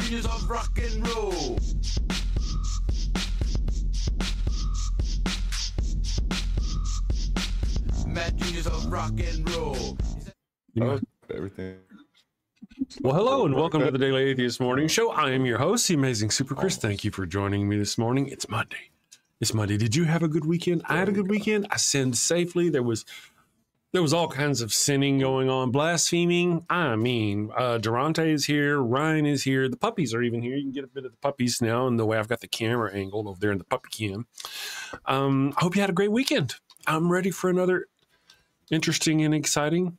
Genius of rock and roll. Mad genius of rock and roll. Everything. Well, hello and welcome to the Daily Atheist Morning Show. I am your host, the amazing Super Chris. Thank you for joining me this morning. It's Monday. It's Monday. Did you have a good weekend? I had a good weekend. I sinned safely. There was all kinds of sinning going on, blaspheming. I mean, Darante is here. Rion is here. The puppies are even here. You can get a bit of the puppies now in the way I've got the camera angled over there in the puppy cam. I hope you had a great weekend. I'm ready for another interesting and exciting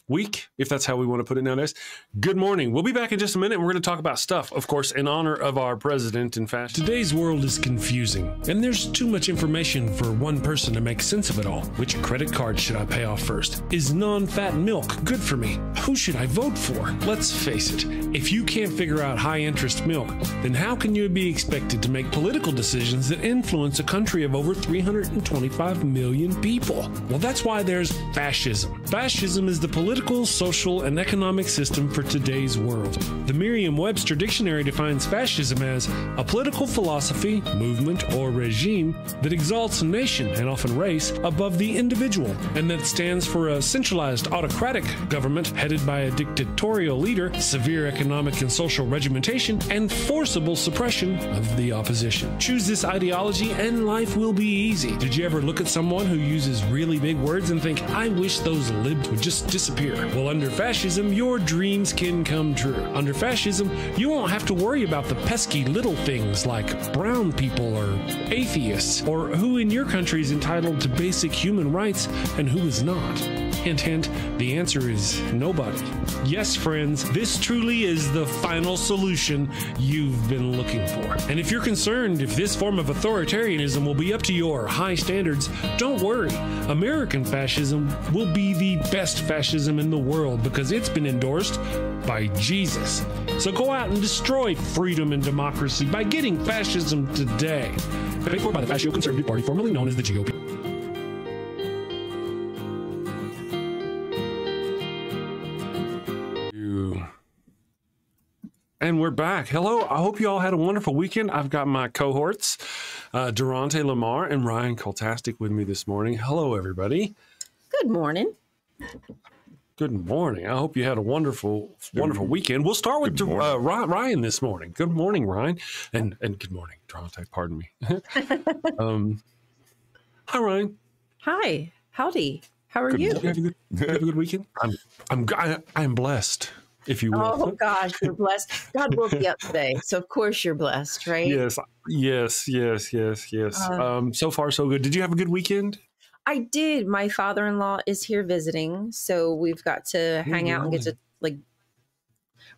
week, if that's how we want to put it nowadays. Good morning. We'll be back in just a minute. We're going to talk about stuff, of course, in honor of our president and fashion. Today's world is confusing, and there's too much information for one person to make sense of it all. Which credit card should I pay off first? Is non-fat milk good for me? Who should I vote for? Let's face it, if you can't figure out high-interest milk, then how can you be expected to make political decisions that influence a country of over 325 million people? Well, that's why there's fascism. Fascism is the political, social, and economic system for today's world. The Merriam-Webster Dictionary defines fascism as a political philosophy, movement, or regime that exalts a nation, and often race, above the individual, and that stands for a centralized autocratic government headed by a dictatorial leader, severe economic and social regimentation, and forcible suppression of the opposition. Choose this ideology and life will be easy. Did you ever look at someone who uses really big words and think, I wish those libs would just disappear? Well, under fascism, your dreams can come true. Under fascism, you won't have to worry about the pesky little things like brown people or atheists, or who in your country is entitled to basic human rights and who is not. Hint, hint, the answer is nobody. Yes, friends, this truly is the final solution you've been looking for. And if you're concerned if this form of authoritarianism will be up to your high standards, don't worry. American fascism will be the best fascism in the world because it's been endorsed by Jesus. So go out and destroy freedom and democracy by getting fascism today. Paid for by the Fascio-Conservative Party, formerly known as the GOP. And we're back. Hello. I hope you all had a wonderful weekend. I've got my cohorts, DaranteLaMar and Rion Cultastic with me this morning. Hello, everybody. Good morning. Good morning. I hope you had a wonderful weekend. We'll start with Rion this morning. Good morning, Rion. And good morning, Darante. Pardon me. Hi, Rion. Hi. Howdy. How are you? You have a good weekend? I'm blessed. If you will. Oh gosh, you're blessed. God woke you up today, so of course you're blessed, right? Yes. So far, so good. Did you have a good weekend? I did. My father-in-law is here visiting, so we've got to hang out and get to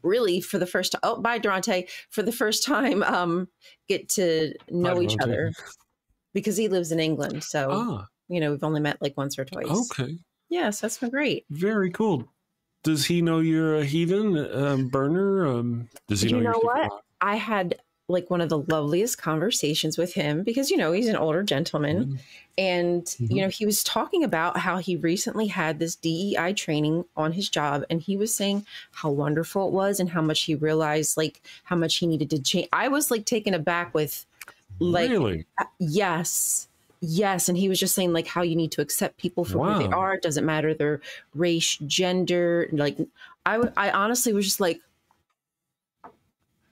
really for the first time. Oh, bye, Darante. For the first time, get to know each other because he lives in England. So we've only met like once or twice. Okay. Yes, that's been great. Very cool. Does he know you're a heathen burner? Does he know you're what? I had like one of the loveliest conversations with him because, he's an older gentleman. And, he was talking about how he recently had this DEI training on his job. And he was saying how wonderful it was and how much he realized, like, how much he needed to change. I was like taken aback with like, really? Yes. Yes. And he was just saying like how you need to accept people for who they are. It doesn't matter their race, gender. Like I honestly was just like,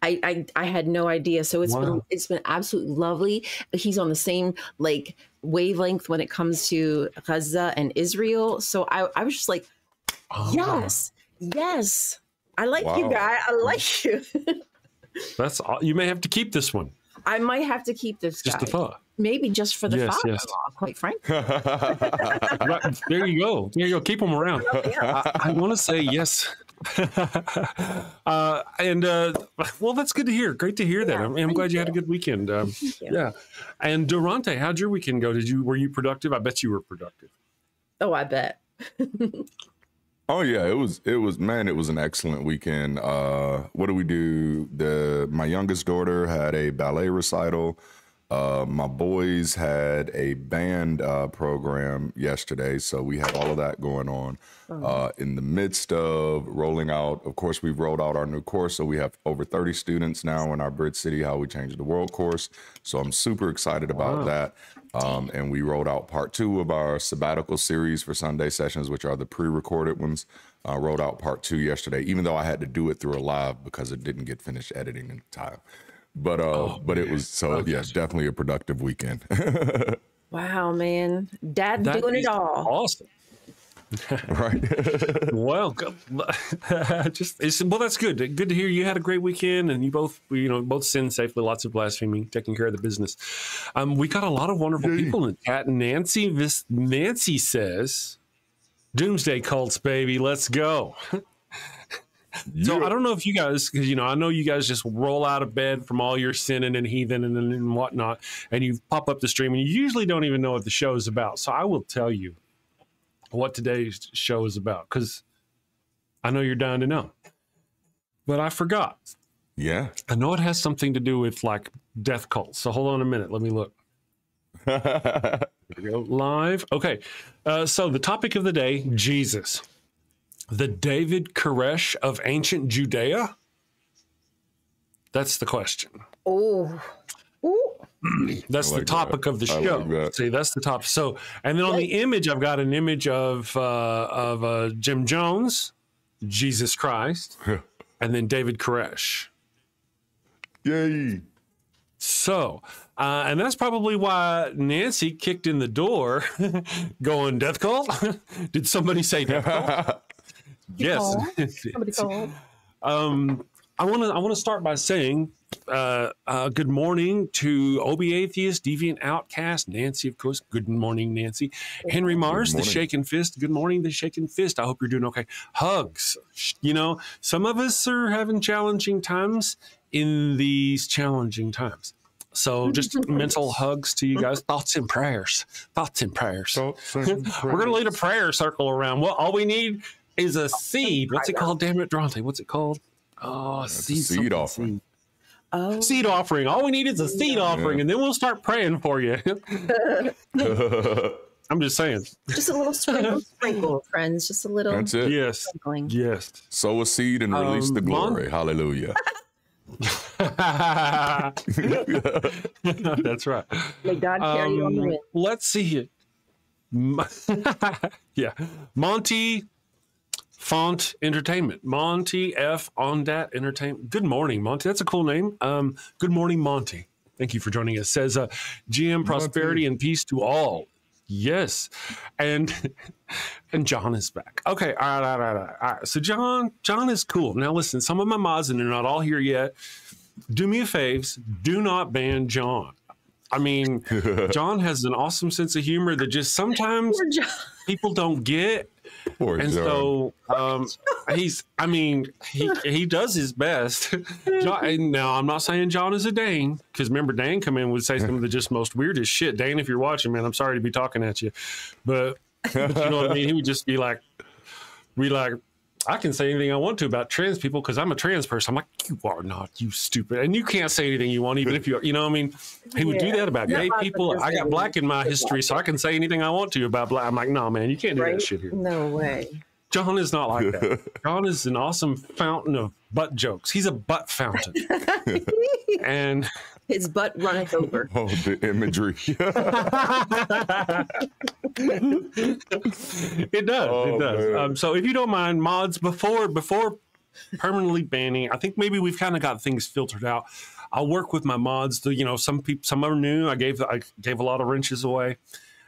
I had no idea. So it's been absolutely lovely. He's on the same like wavelength when it comes to Gaza and Israel. So I was just like, yes. I like you guys. I like you. That's all. You may have to keep this one. I might have to keep this guy. Just a thought. Maybe just for the father-in-law, quite frankly. Right, there you go. Keep them around. Oh, yeah. I want to say yes. Well, that's good to hear. Great to hear that. I'm glad you had a good weekend. Yeah. And Darante, how'd your weekend go? Were you productive? I bet you were productive. Oh, I bet. Oh yeah, it was an excellent weekend. What do we do? My youngest daughter had a ballet recital. My boys had a band program yesterday, so we had all of that going on. In the midst of rolling out, of course, we've rolled out our new course, so we have over 30 students now in our Bridge City How We Changed the World course. So I'm super excited about that. And we rolled out part 2 of our sabbatical series for Sunday sessions, which are the pre-recorded ones. Rolled out part 2 yesterday, even though I had to do it through a live because it didn't get finished editing in time. But it was, so yes, definitely a productive weekend. Wow, man. Dad doing it all. Awesome. Right. Well, well, that's good. Good to hear you had a great weekend, and you both sinned safely, lots of blaspheming, taking care of the business. We got a lot of wonderful people in the chat. Nancy says, "Doomsday cults, baby, let's go." So I don't know if you guys, because I know you guys just roll out of bed from all your sinning and heathen and whatnot, and you pop up the stream, and you usually don't even know what the show is about. So I will tell you what today's show is about, because I know you're dying to know. But I forgot. Yeah. I know it has something to do with like death cults. So hold on a minute. Let me look. Here we go. Live. Okay. So the topic of the day, Jesus. The David Koresh of ancient Judea? That's the question. Oh. Ooh. That's the topic of the show. Like See, that's the topic. So, and then on the image, I've got an image of Jim Jones, Jesus Christ, and then David Koresh. Yay. So, and that's probably why Nancy kicked in the door going, death cult? Did somebody say death cult? Yes. Somebody called. I want to start by saying good morning to OB Atheist, Deviant Outcast, Nancy, of course. Good morning, Nancy. Henry Mars, the Shaken Fist. Good morning, the Shaken Fist. I hope you're doing okay. Hugs. Some of us are having challenging times in these challenging times. So just mental hugs to you guys. Thoughts and prayers. Thoughts and prayers. We're going to lead a prayer circle around. Well, all we need is a seed. What's it called? Damn it, Darante. What's it called? Oh, seed offering. Oh. Seed offering. All we need is a seed offering, and then we'll start praying for you. I'm just saying. Just a little sprinkle, friends. Just a little. That's it. Yes. Sprinkling. Yes. Sow a seed and release the glory. Hallelujah. That's right. May God carry you on the wind. Let's see it. Yeah. Monty Font Entertainment. Monty F. on that Entertainment. Good morning, Monty. That's a cool name. Good morning, Monty. Thank you for joining us. Says GM prosperity and peace to all. Yes. And John is back. Okay. All right. So John is cool. Now listen, some of my mods, and they're not all here yet. Do me a favor. Do not ban John. I mean, John has an awesome sense of humor that just sometimes people don't get. And so he does his best. Now, I'm not saying John is a Dane, because remember, Dane come in and would say some of the just most weirdest shit. Dane, if you're watching, man, I'm sorry to be talking at you. But you know what I mean? He would just be like, I can say anything I want to about trans people because I'm a trans person. I'm like, you are not, you stupid. And you can't say anything you want, even if you know what I mean? He would do that about gay people. I got black in my history, so I can say anything I want to about black. I'm like, no, man, you can't do that shit here. No way. John is not like that. John is an awesome fountain of butt jokes. He's a butt fountain. And his butt runneth over. Oh, the imagery. It does. So if you don't mind, mods, before permanently banning, I think maybe we've kind of got things filtered out. I'll work with my mods. Some are new. I gave a lot of wrenches away,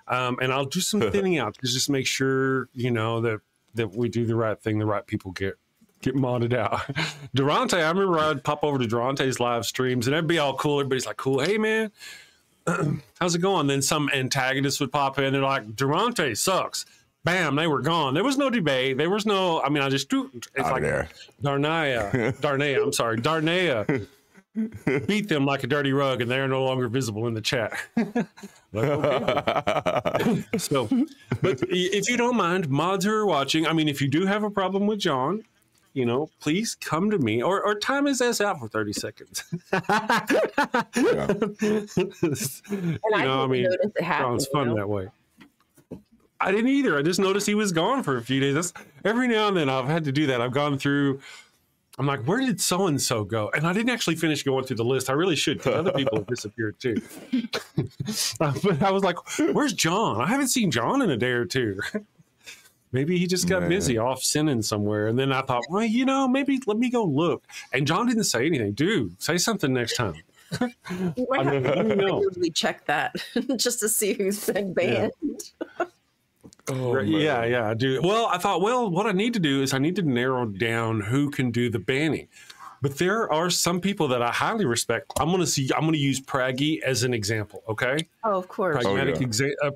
and I'll do some thinning out to just make sure that we do the right thing. The right people get modded out. Darante, I remember I'd pop over to Darante's live streams and that'd be all cool. Everybody's like, cool. Hey, man, how's it going? Then some antagonist would pop in. They're like, Darante sucks. Bam, they were gone. There was no debate. There was no, I just do. It's like Darnea beat them like a dirty rug and they're no longer visible in the chat. Like, okay. So, but if you don't mind, mods who are watching, if you do have a problem with John, you know, please come to me or time his ass out for 30 seconds. And I mean, it happened, it's fun that way. I didn't either. I just noticed he was gone for a few days. Every now and then I've had to do that. I've gone through, I'm like, where did so-and-so go? And I didn't actually finish going through the list. I really should, because other people have disappeared too. But I was like, where's John? I haven't seen John in a day or two. Maybe he just got busy off sinning somewhere. And then I thought, well, you know, maybe let me go look. And John didn't say anything. Dude, say something next time. I usually check that just to see who's been banned. Yeah, I do. Well, I thought, what I need to do is I need to narrow down who can do the banning. But there are some people that I highly respect. I'm going to use Praggy as an example, okay? Oh, of course.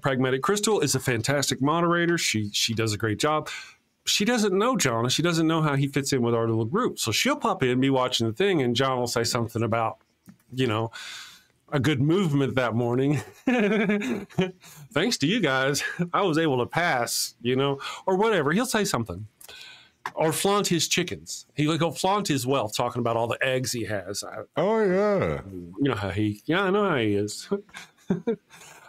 Pragmatic Crystal is a fantastic moderator. She does a great job. She doesn't know John, and she doesn't know how he fits in with our little group. So she'll pop in, be watching the thing, and John will say something about, you know, a good movement that morning. Thanks to you guys, I was able to pass, you know, or whatever. He'll say something. Or flaunt his chickens. He'll go flaunt his wealth, talking about all the eggs he has. Yeah. You know how I know how he is.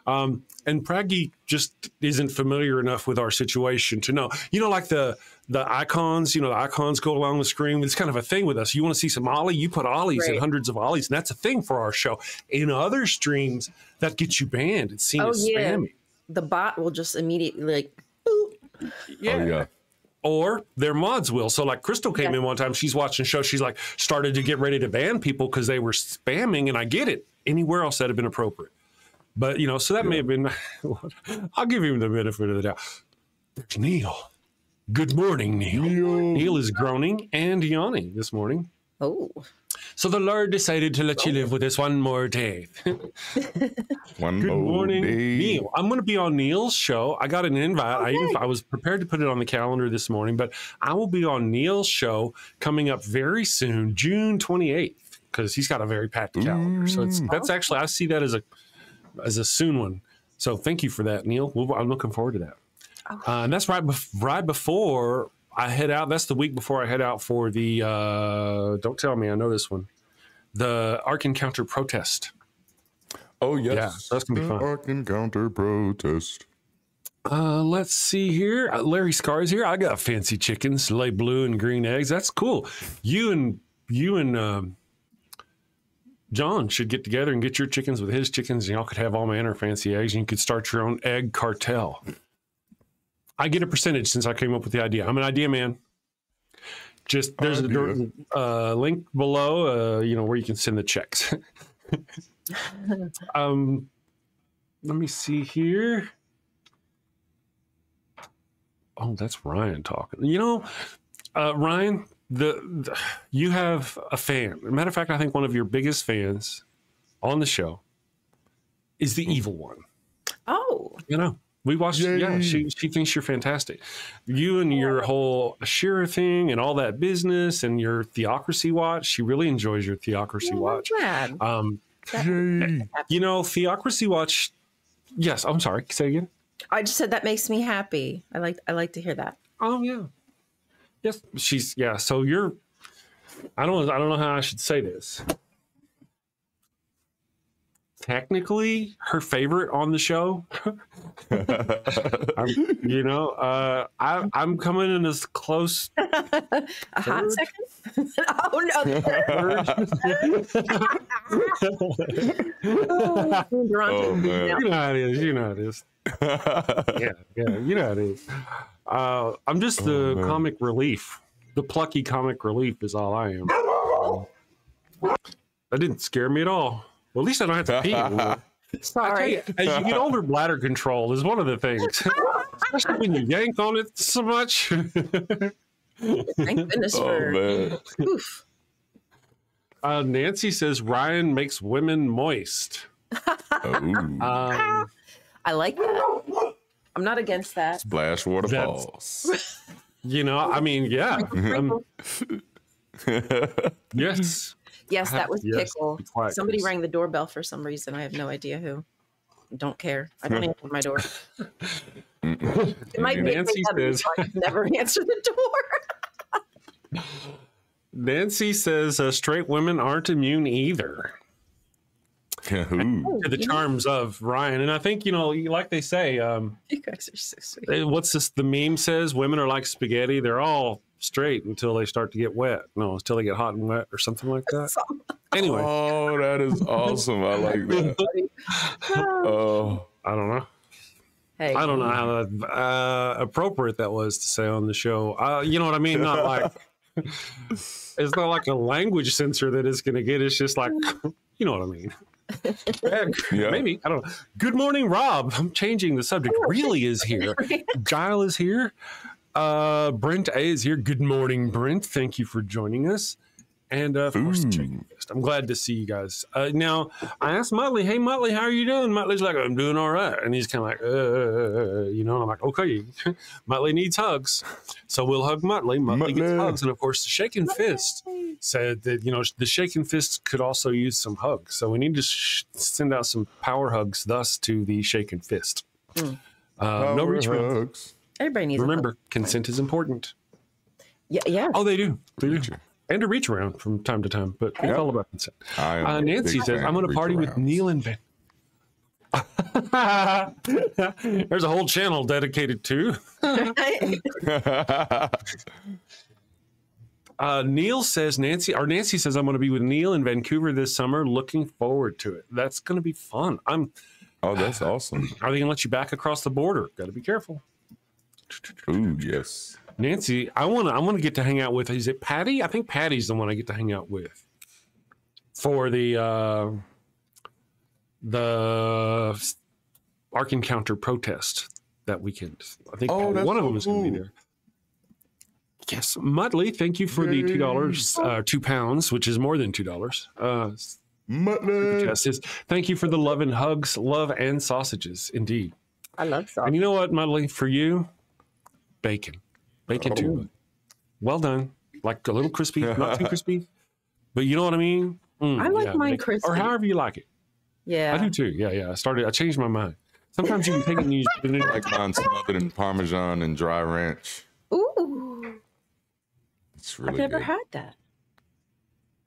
And Praggy just isn't familiar enough with our situation to know. You know, like the icons, you know, the icons go along the screen. It's kind of a thing with us. You want to see some Ollie, you put Ollies and hundreds of Ollies, and that's a thing for our show. In other streams, that gets you banned. It's seen as spammy. The bot will just immediately like, boop. Yeah. Or their mods will. So like Crystal came in one time, she's watching the show. She's like started to get ready to ban people because they were spamming, and I get it. Anywhere else that'd have been appropriate. But, you know, so that may have been, I'll give him the benefit of the doubt. There's Neil. Good morning, Neil. Neil is groaning and yawning this morning. Oh. So the Lord decided to let you live with us one more day. Good morning, Neil. I'm going to be on Neil's show. I got an invite. I was prepared to put it on the calendar this morning, but I will be on Neil's show coming up very soon, June 28th, because he's got a very packed calendar. So that's actually, I see that as a soon one. So thank you for that, Neil. I'm looking forward to that. And that's right before I head out. That's the week before I head out for the, don't tell me, I know this one, the Ark Encounter protest. Oh, yes. Yeah, that's going to be fun. Ark Encounter protest. Let's see here. Larry Scar's here. I got fancy chickens, lay blue and green eggs. That's cool. You and John should get together and get your chickens with his chickens, and y'all could have all manner of fancy eggs, and you could start your own egg cartel. I get a percentage since I came up with the idea. I'm an idea man. Just there's a link below, you know, where you can send the checks. Let me see here. Oh, that's Ryan talking. You know, Ryan, you have a fan. As a matter of fact, I think one of your biggest fans on the show is the evil one. Oh, you know, we watched. Yay. Yeah, she thinks you're fantastic. You and your whole Ashira thing and all that business and your Theocracy watch. She really enjoys your Theocracy watch. You know, Theocracy watch. Yes, I'm sorry. Say again. I just said that makes me happy. I like to hear that. Oh yeah. Yes, so you're. I don't know how I should say this. Technically, her favorite on the show. I'm coming in as close. A hot second. Oh no! Darante, you know how it is. You know how it is. Yeah, you know how it is. I'm just the comic relief. The plucky comic relief is all I am. That didn't scare me at all. Well, at least I don't have to pee. Sorry. As you get older, bladder control is one of the things. Especially when you yank on it so much. Thank goodness for oof. Nancy says Ryan makes women moist. I like that. I'm not against that. Splash waterfalls. You know, I mean, yeah. Yes. Yes, that was Pickle. Somebody rang the doorbell for some reason. I have no idea who. Don't care. I don't answer my door. It might be Nancy says, never answer the door. Nancy says straight women aren't immune either to the charms of Rion. And I think, like they say, You guys are so sweet. what's this? The meme says women are like spaghetti. They're all straight until they start to get wet. No, until they get hot and wet or something like that. Anyway. Oh, that is awesome. I like that. Oh, I don't know. Hey, I don't know how appropriate that was to say on the show. You know what I mean? Not like it's not like a language censor that is going to get. It's just like, you know what I mean? yeah. Maybe. I don't know. Good morning, Rob. I'm changing the subject. Really is here. Giles is here. Brent A is here. Good morning, Brent. Thank you for joining us. And of course, I'm glad to see you guys. Now, I asked Motley, hey, Motley, how are you doing? Motley's like, I'm doing all right. And he's kind of like, I'm like, okay. Motley needs hugs. So we'll hug Motley. Motley gets hugs. And of course, the Shaken Fist said that, the Shaken Fist could also use some hugs. So we need to send out some power hugs, thus, to the Shaken Fist. No reach around. everybody needs. Remember, consent is important. Yeah. Oh, they do. They do. And to reach around from time to time, but it's all about consent. Nancy says, I'm going to party with Neil and Ben. There's a whole channel dedicated to. Neil says, Nancy says, I'm going to be with Neil in Vancouver this summer. Looking forward to it. That's going to be fun. Oh, that's awesome. Are they going to let you back across the border? Got to be careful. Ooh, yes. Nancy, I want to get to hang out with. Is it Patty? I think Patty's the one I get to hang out with for the Ark Encounter protest that weekend. I think one of them is going to be there. Yes, Mudley, thank you for the $2, £2, which is more than $2. Mudley says, thank you for the love and hugs, love and sausages. Indeed, I love sausages. And you know what, Mudley, for you, bacon too. Well done, like a little crispy, not too crispy, but you know what I mean. I like mine crispy, or however you like it. Yeah, I do too. Yeah. I changed my mind. Sometimes you can take it and use it. Like mine smothered in Parmesan and dry ranch. Ooh, it's really I've never good. had that.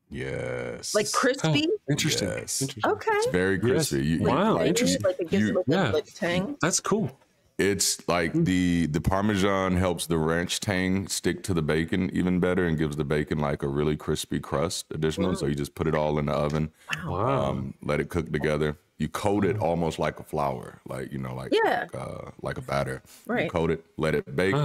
Yes, Like crispy. Oh, interesting. Yes. Interesting. Okay, It's very crispy. Wow, interesting. Like it gives it like a tang. That's cool. It's like the Parmesan helps the ranch tang stick to the bacon even better and gives the bacon like a really crispy crust additional. So you just put it all in the oven, let it cook together. You coat it almost like a flour, like like a batter. Right. You coat it, let it bake.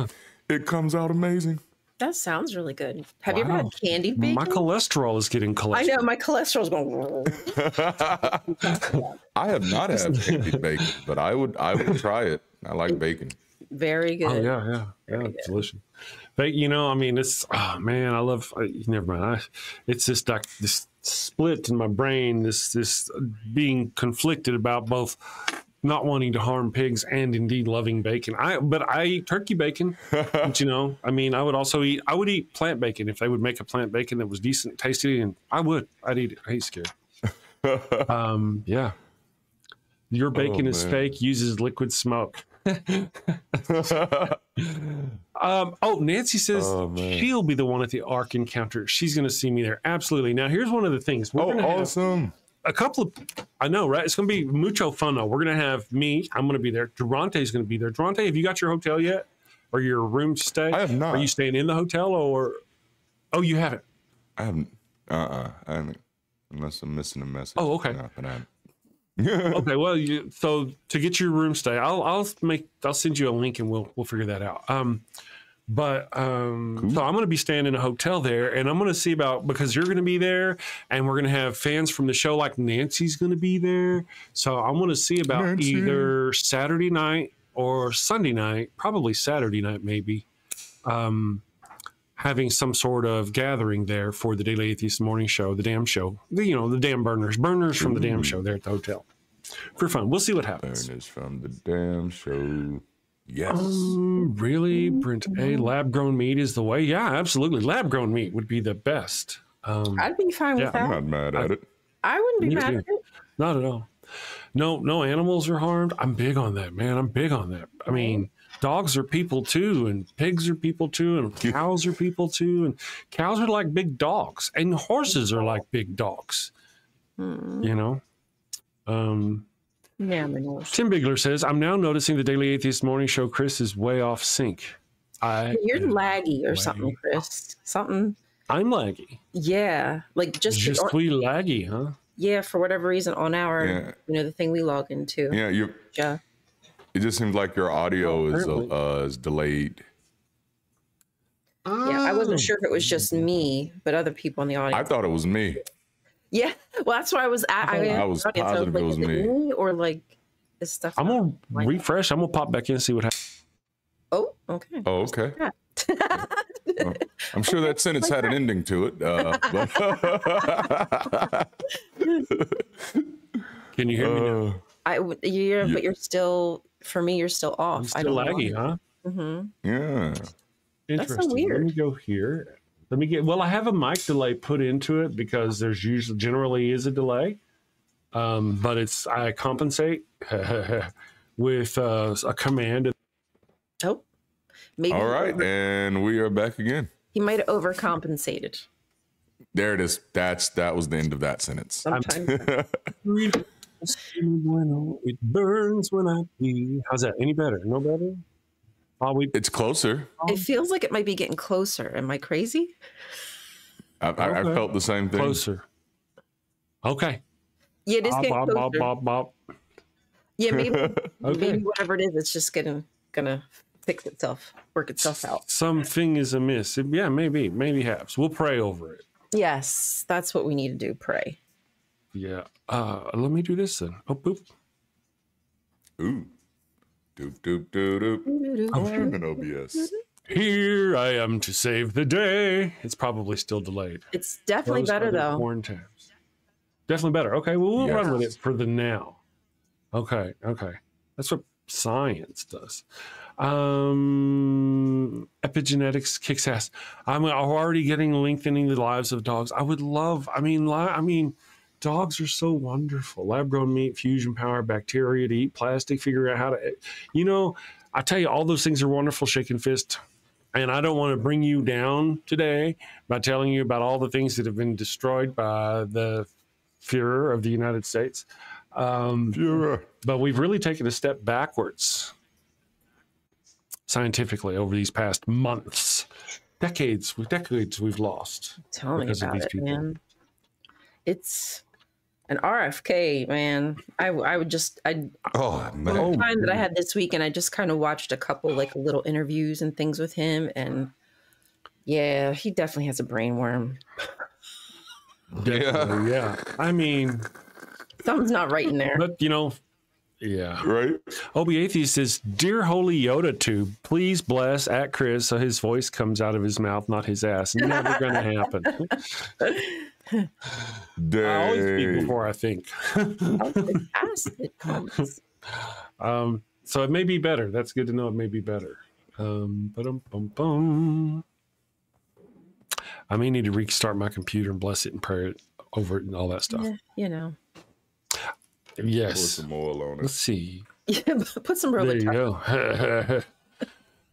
It comes out amazing. That sounds really good. Have you ever had candied bacon? My cholesterol is getting cholesterol. I know my cholesterol's going. I have not had candied bacon, but I would try it. I like bacon. Very good. Oh yeah, it's delicious. But it's I love. Never mind. It's just like this split in my brain. This being conflicted about both not wanting to harm pigs and indeed loving bacon. But I eat turkey bacon. But, I would eat plant bacon if they would make a plant bacon that was decent, tasty, and I'd eat it. I ain't scared. Yeah. Your bacon is fake, uses liquid smoke. Nancy says she'll be the one at the Ark Encounter. She's going to see me there. Absolutely. Now, here's one of the things. We're awesome. A couple of, I know, right? It's going to be mucho fun, though. We're going to have me. I'm going to be there. Darante's going to be there. Darante, have you got your hotel yet? Or your room to stay? I have not. Are you staying in the hotel or? Oh, you haven't? I haven't. I haven't. Unless I'm missing a message. Oh, okay. No, but I haven't. Okay, well, so to get your room stay, I'll send you a link and we'll figure that out. Cool. So I'm going to be staying in a hotel there, and I'm going to see about, because you're going to be there, and we're going to have fans from the show, like Nancy's going to be there. So I want to see about either Saturday night or Sunday night, probably Saturday night, maybe, having some sort of gathering there for the Daily Atheist Morning Show, the damn show, the damn burners from the damn show there at the hotel for fun. We'll see what happens. Burners from the damn show. Yes. Really? Brent A, lab-grown meat is the way? Yeah, absolutely. Lab-grown meat would be the best. I'd be fine with that. I'm not mad at it. I wouldn't be mad at it. Not at all. No animals are harmed. I'm big on that, man. I'm big on that. I mean, dogs are people too, and pigs are people too, and cows are people too, and cows are like big dogs, and horses are like big dogs. You know. Yeah, my nose. Tim Bigler says, "I'm now noticing the Daily Atheist Morning Show. Chris is way off sync. You're laggy or something, Chris. Something. I'm laggy. Yeah, like just we laggy, huh? Yeah, for whatever reason on our, the thing we log into. Yeah, it just seems like your audio is delayed. Yeah, I wasn't sure if it was just me, but other people in the audience. I thought it was me. Yeah, well, that's why I was. I was positive it was me. Or like this stuff. I'm gonna refresh. I'm gonna pop back in and see what happens. Oh, okay. Oh, okay. Well, I'm sure that sentence had an ending to it. Can you hear me now? But you're still. For me, you're still off. I'm still laggy, huh? Mm-hmm. Yeah. Interesting. That's so weird. Let me go here. I have a mic delay put into it because there's generally is a delay, but I compensate with a command. Oh, maybe. All right, and we are back again. He might have overcompensated. There it is. That was the end of that sentence. Sometimes. It burns when I pee. How's that? Any better? No better? It's closer. It feels like it might be getting closer. Am I crazy? I felt the same thing. Closer. Okay. Yeah, it is getting closer. Yeah, maybe, Okay. maybe whatever it is, it's just gonna fix itself, work itself out. Something is amiss. Yeah, maybe haps. We'll pray over it. Yes, that's what we need to do. Pray. Yeah. Let me do this then. Oh, boop. Ooh. Doop, doop, doop, doop. I'm streaming OBS. Here I am to save the day. It's probably still delayed. It's definitely better though. Porn tabs. Definitely better. Okay, well, we'll run with it for the now. Okay. That's what science does. Epigenetics kicks ass. I'm already getting lengthening the lives of dogs. I would love, dogs are so wonderful. Lab-grown meat, fusion power, bacteria to eat plastic, figure out how to, I tell you, all those things are wonderful, shaking fist. And I don't want to bring you down today by telling you about all the things that have been destroyed by the Führer of the United States. But we've really taken a step backwards scientifically over these past months. Decades we've lost. Tell me about it, man. It's an RFK, man. I'm the time that I had this week, and I just kind of watched a couple like little interviews and things with him, and yeah, he definitely has a brain worm. Yeah. Something's not right in there. But yeah. Right. Obi Atheist says, "Dear Holy Yoda Tube, please bless at Chris so his voice comes out of his mouth, not his ass." Never gonna happen. I always speak before I think. So it may be better. That's good to know. It may be better. I may need to restart my computer and bless it and pray it over it and all that stuff. Yeah, Yes. Put some oil on it. Let's see. Put some roller. There you go.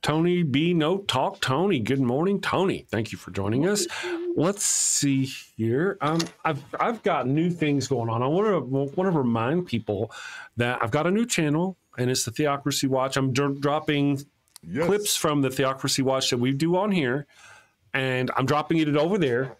Tony B. Note Talk. Tony, good morning, Tony. Thank you for joining us. Let's see here. I've got new things going on. I want to remind people that I've got a new channel, and it's the Theocracy Watch. I'm dropping clips from the Theocracy Watch that we do on here, and I'm dropping it over there.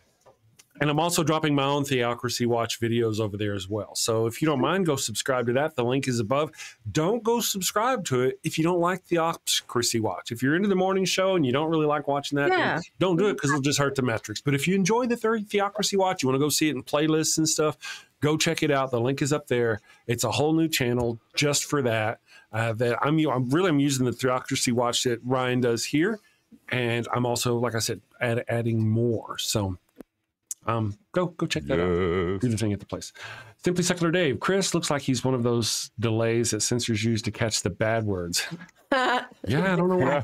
And I'm also dropping my own Theocracy Watch videos over there as well. So if you don't mind, go subscribe to that. The link is above. Don't go subscribe to it if you don't like Theocracy Watch. If you're into the morning show and you don't really like watching that, then don't do it because it'll just hurt the metrics. But if you enjoy the Theocracy Watch, you want to go see it in playlists and stuff, go check it out. The link is up there. It's a whole new channel just for that. I'm using the Theocracy Watch that Ryan does here. And I'm also, like I said, adding more. So go check that out. Do the thing at the place. Simply Secular Dave. Chris looks like he's one of those delays that censors use to catch the bad words. Yeah, I don't know why.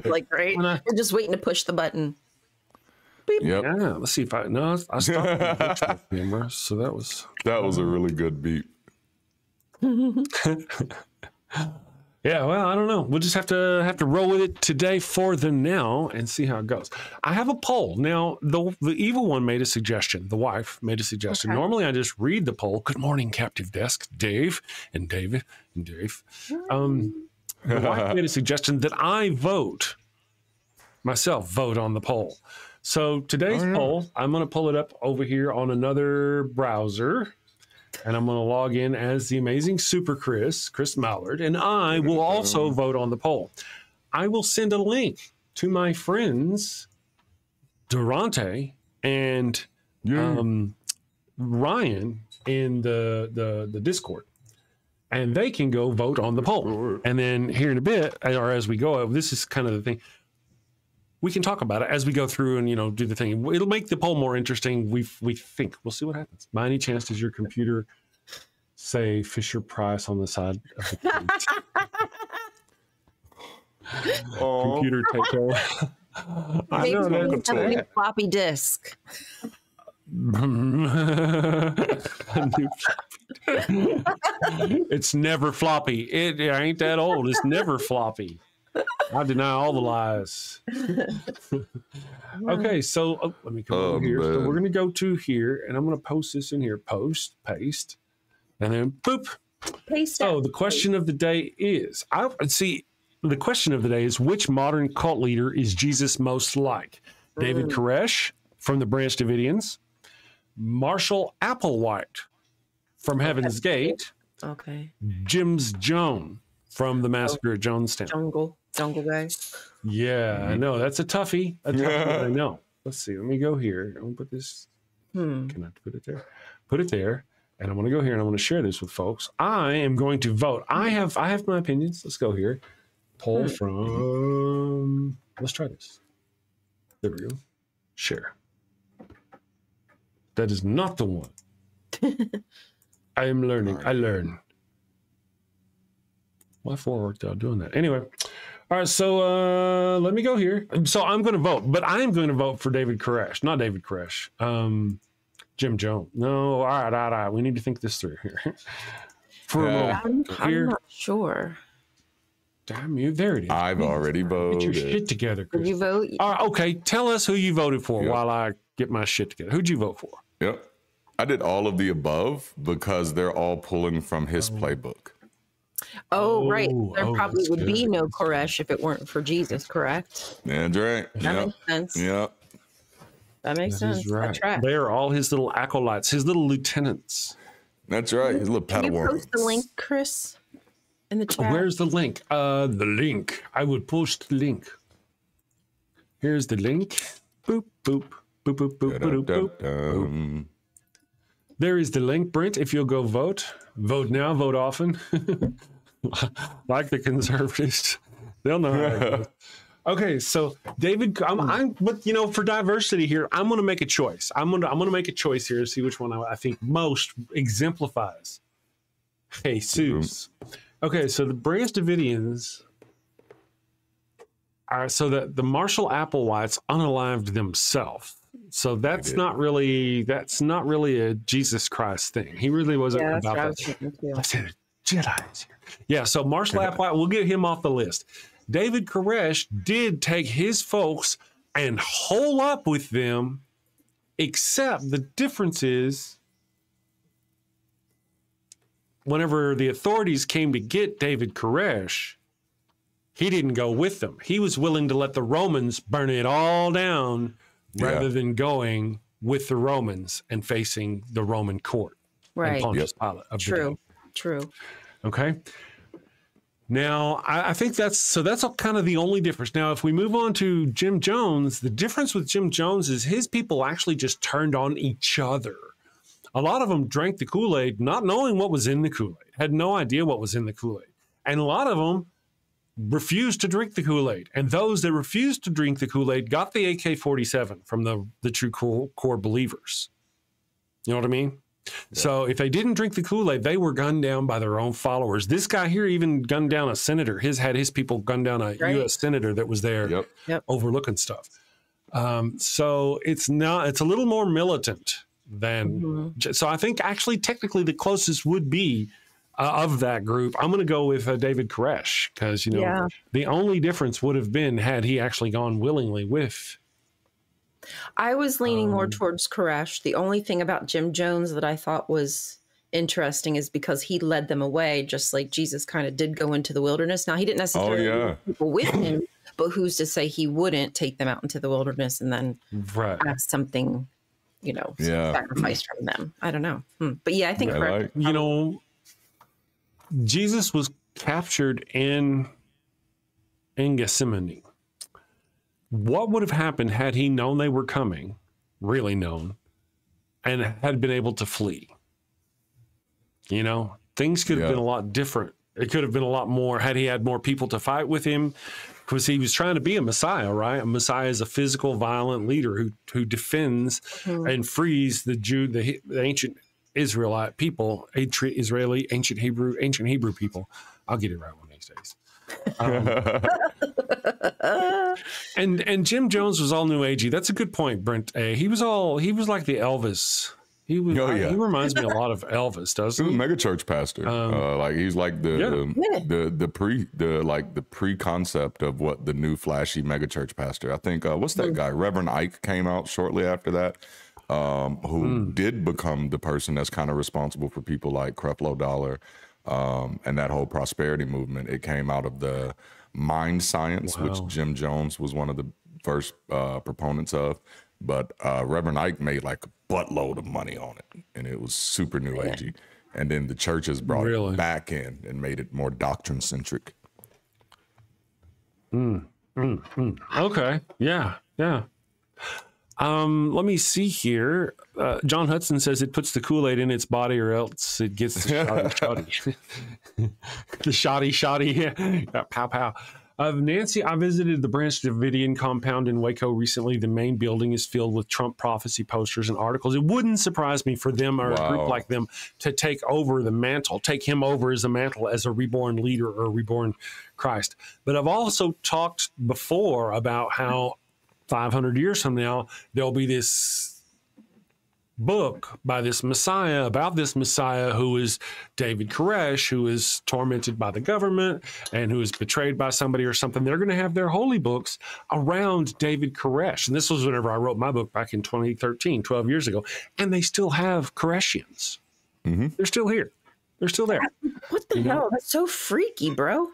Like, great. We're just waiting to push the button. Yep. Yeah, let's see if I stopped the camera, so that was a really good beep. Yeah, well, I don't know. We'll just have to roll with it today for the now and see how it goes. I have a poll. Now, the evil one made a suggestion. The wife made a suggestion. Okay. Normally, I just read the poll. Good morning, Captive Desk. Dave and David and Dave. The wife made a suggestion that I vote on the poll. So today's poll, I'm going to pull it up over here on another browser. And I'm going to log in as the amazing Super Chris Mallard, and I will also vote on the poll. I will send a link to my friends, Darante and Rion in the Discord, and they can go vote on the poll. And then here in a bit, or as we go, this is kind of the thing. We can talk about it as we go through and, do the thing. It'll make the poll more interesting. We think. We'll see what happens. By any chance, does your computer say Fisher Price on the side of the page? Computer take over. I know that's a floppy disk. It's never floppy. It ain't that old. It's never floppy. I deny all the lies. Okay, so let me come over here. So we're going to go to here, and I'm going to post this in here. Post, paste, and then boop. Paste. So the question of the day is, the question of the day is, which modern cult leader is Jesus most like? David Koresh from the Branch Davidians, Marshall Applewhite from Heaven's Gate, Jim's Joan from the Massacre at Jonestown. Jungle guy. Yeah, I know. That's a toughie. I know. Let's see. Let me go here. I'm going to put this. Can I put it there? Put it there. And I'm going to go here and I'm going to share this with folks. I am going to vote. I have my opinions. Let's go here. Poll from. Let's try this. There we go. Share. That is not the one. I am learning. I learn. Why worked out doing that? Anyway. All right, so let me go here. So I'm going to vote, but I'm going to vote for David Koresh, not David Koresh. Jim Jones. No, all right. We need to think this through here. For a moment. I'm not sure. Damn you, there it is. I've already voted. Get your shit together, Chris. Did you vote? All right, okay, tell us who you voted for while I get my shit together. Who'd you vote for? Yep. I did all of the above because they're all pulling from his playbook. Oh, right. There probably would be no Koresh if it weren't for Jesus, correct? That's right. That makes sense. Yep. That makes sense. Right. They are all his little acolytes, his little lieutenants. That's right. His little Padawans. Can you post the link, Chris, in the chat? Where's the link? The link. I would post the link. Here's the link. Boop, boop, boop, boop, boop, boop, boop, boop. There is the link, Brent. If you'll go vote. Vote now, vote often. Like the conservatives. They'll know how it goes. Okay, so David, but for diversity here, I'm going to make a choice. I'm going to make a choice here to see which one I think most exemplifies Jesus. Okay, so the Branch Davidians are so that the Marshall Applewhites unalived themselves. So that's not really a Jesus Christ thing. He really wasn't about that. I said Jedi's here. Yeah, so Marshall Applewhite, we'll get him off the list. David Koresh did take his folks and hole up with them, except the difference is whenever the authorities came to get David Koresh, he didn't go with them. He was willing to let the Romans burn it all down rather than going with the Romans and facing the Roman court. Right. And Pontius Pilate of the day. True. Okay. Now, I think that's kind of the only difference. Now, if we move on to Jim Jones, the difference with Jim Jones is his people actually just turned on each other. A lot of them drank the Kool-Aid not knowing what was in the Kool-Aid, had no idea what was in the Kool-Aid. And a lot of them refused to drink the Kool-Aid. And those that refused to drink the Kool-Aid got the AK-47 from the true core believers. You know what I mean? Yeah. So if they didn't drink the Kool-Aid, they were gunned down by their own followers. This guy here even gunned down a senator. Had his people gun down a U.S. senator that was there overlooking stuff. So it's a little more militant than. So I think actually technically the closest would be of that group, I'm going to go with David Koresh because, you know, the only difference would have been had he actually gone willingly with. I was leaning more towards Koresh. The only thing about Jim Jones that I thought was interesting is because he led them away, just like Jesus kind of did go into the wilderness. Now, he didn't necessarily lead people with him, but who's to say he wouldn't take them out into the wilderness and then have something, you know, sacrificed from them? I don't know. But yeah, I think, you know, Jesus was captured in Gethsemane. What would have happened had he known they were coming, really known, and had been able to flee? You know, things could have been a lot different. It could have been a lot more had he had more people to fight with him, because he was trying to be a Messiah, right? A Messiah is a physical, violent leader who defends and frees the ancient Israelite people, Israeli, ancient Hebrew people. I'll get it right one of these days. And Jim Jones was all new agey. That's a good point, Brent. He was like the Elvis. He reminds me a lot of Elvis, doesn't he? He was a megachurch pastor. Like he's like the pre-concept of what the new flashy megachurch pastor. I think what's that guy? Reverend Ike came out shortly after that, who did become the person that's kind of responsible for people like Creflo Dollar and that whole prosperity movement. It came out of the mind science, which Jim Jones was one of the first proponents of. But Reverend Ike made like a buttload of money on it, and it was super new agey. And then the churches brought it back in and made it more doctrine centric. Okay, yeah. Let me see here. John Hudson says it puts the Kool-Aid in its body, or else it gets the shoddy. The shoddy. Yeah. Pow pow. Nancy, I visited the Branch Davidian compound in Waco recently. The main building is filled with Trump prophecy posters and articles. It wouldn't surprise me for them or a group like them to take over the mantle, take him over as a mantle as a reborn leader or a reborn Christ. But I've also talked before about how 500 years from now, there'll be this book by this Messiah, about this Messiah who is David Koresh, who is tormented by the government and who is betrayed by somebody or something. They're going to have their holy books around David Koresh. And this was whenever I wrote my book back in 2013, 12 years ago. And they still have Koreshians. They're still here. They're still there. What the hell? That's so freaky, bro.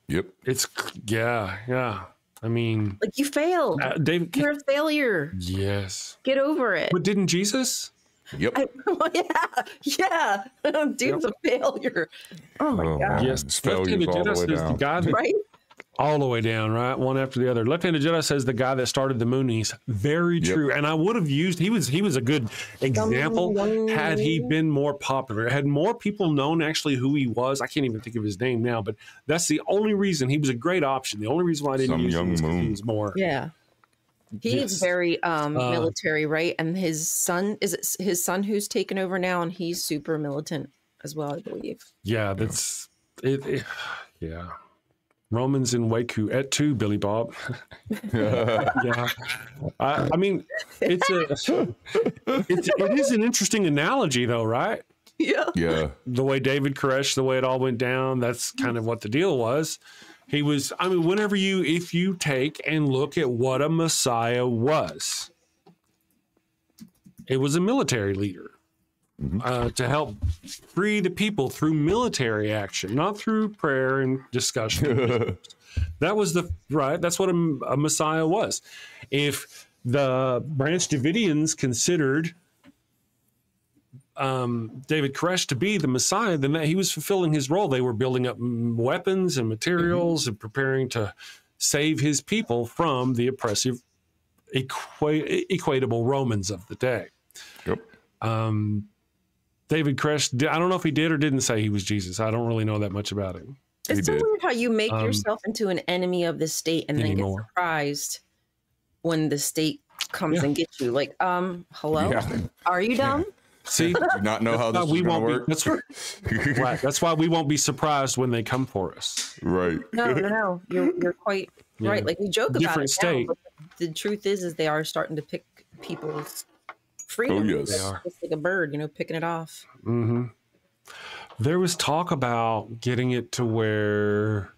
Yep. It's, yeah. I mean, like, you failed. David, you're a failure. Yes. Get over it. But didn't Jesus? Yep. Yeah. Dude's a failure. Oh my God. Yes. Failures all the way down. God, right? All the way down, right? One after the other. Left-handed Jedi says the guy that started the Moonies. Very true. And I would have used, he was a good example had he been more popular. Had more people known actually who he was. I can't even think of his name now, but that's the only reason he was a great option. The only reason why I didn't use him was because he was more. Yeah. He's very military, right? And his son, is it his son who's taken over now? And he's super militant as well, I believe. Yeah, that's it. Yeah. Romans in Waku at 2, Billy Bob. Yeah. I mean, it is an interesting analogy though, right? Yeah. The way David Koresh, the way it all went down, that's kind of what the deal was. He was, I mean, if you take and look at what a Messiah was, it was a military leader. To help free the people through military action, not through prayer and discussion. That's what a Messiah was. If the Branch Davidians considered David Koresh to be the Messiah, then he was fulfilling his role. They were building up weapons and materials and preparing to save his people from the oppressive, equatable Romans of the day. Yep. David Koresh, I don't know if he did or didn't say he was Jesus. I don't really know that much about him. It's so weird how you make yourself into an enemy of the state and then get surprised when the state comes and gets you. Like, hello? Yeah. Are you dumb? See? Do you not know how this is going to work? That's why we won't be surprised when they come for us. Right. No. You're quite right. Like, we joke about different it state. now, but the truth is they are starting to pick people's freedom. Oh, yes. They are. It's like a bird, picking it off. There was talk about getting it to where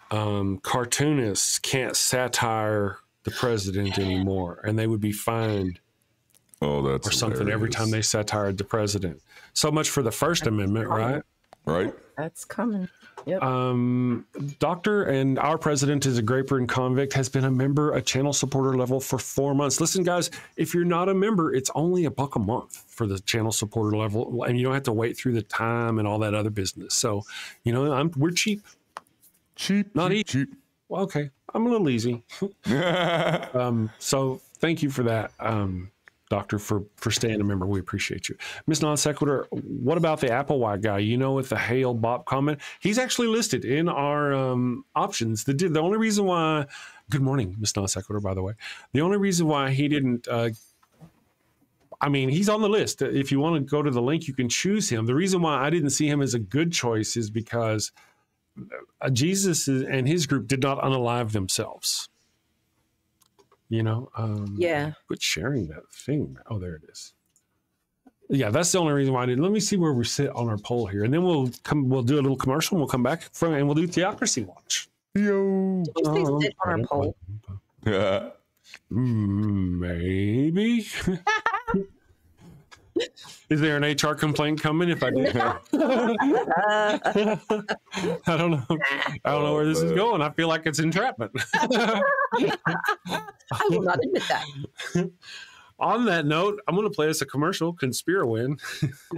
cartoonists can't satire the president anymore, and they would be fined or something every time they satired the president. So much for the First Amendment, right? Right. That's coming. Yep. Doctor and our president is a Graper and convict, has been a member, a channel supporter level for 4 months. Listen, guys, if you're not a member, it's only $1 a month for the channel supporter level, and you don't have to wait through the time and all that other business. So, you know, we're cheap. Not cheap. Well, okay. I'm a little easy. So thank you for that, Doctor, for staying a member. We appreciate you. Miss Non Sequitur, what about the Applewhite guy? You know, with the Hail Bop comment, he's actually listed in our options. The only reason why, good morning, Miss Non Sequitur, by the way. The only reason why he didn't, I mean, he's on the list. If you want to go to the link, you can choose him. The reason why I didn't see him as a good choice is because Jesus and his group did not unalive themselves. You know, yeah. Quit sharing that thing. Oh, there it is. Yeah, that's the only reason why I didn't. Let me see where we sit on our poll here, and then we'll do a little commercial, and we'll come back and we'll do Theocracy Watch. Yo, did you say sit on our poll? Yeah, maybe. Is there an HR complaint coming if I do? I don't know. I don't know where this is going. I feel like it's entrapment. I will not admit that. On that note, I'm going to play us a commercial, Conspirowin.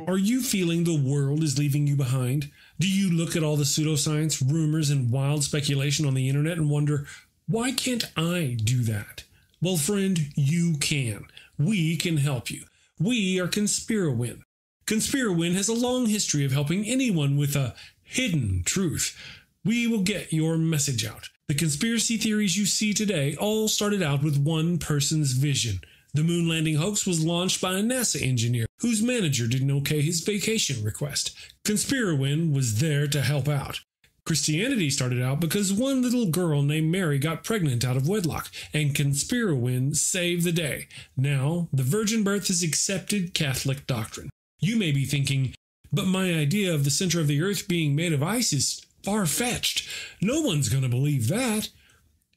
Are you feeling the world is leaving you behind? Do you look at all the pseudoscience, rumors, and wild speculation on the internet and wonder, why can't I do that? Well, friend, you can. We can help you. We are Conspirowin. Conspirowin has a long history of helping anyone with a hidden truth. We will get your message out. The conspiracy theories you see today all started out with one person's vision. The moon landing hoax was launched by a NASA engineer whose manager didn't okay his vacation request. Conspirowin was there to help out. Christianity started out because one little girl named Mary got pregnant out of wedlock, and Conspirowin saved the day. Now, the virgin birth is accepted Catholic doctrine. You may be thinking, but my idea of the center of the earth being made of ice is far-fetched. No one's going to believe that.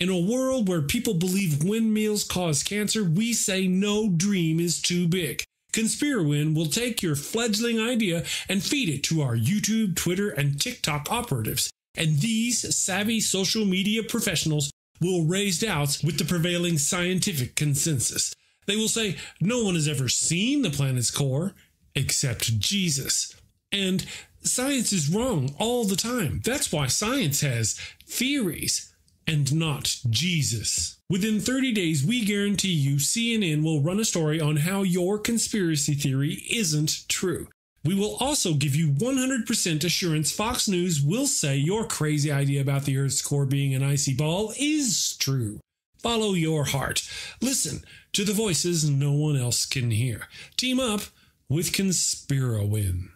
In a world where people believe windmills cause cancer, we say no dream is too big. Conspirowin will take your fledgling idea and feed it to our YouTube, Twitter, and TikTok operatives. And these savvy social media professionals will raise doubts with the prevailing scientific consensus. They will say, no one has ever seen the planet's core except Jesus. And science is wrong all the time. That's why science has theories and not Jesus. Within 30 days, we guarantee you CNN will run a story on how your conspiracy theory isn't true. We will also give you 100% assurance Fox News will say your crazy idea about the Earth's core being an icy ball is true. Follow your heart. Listen to the voices no one else can hear. Team up with Conspirowin.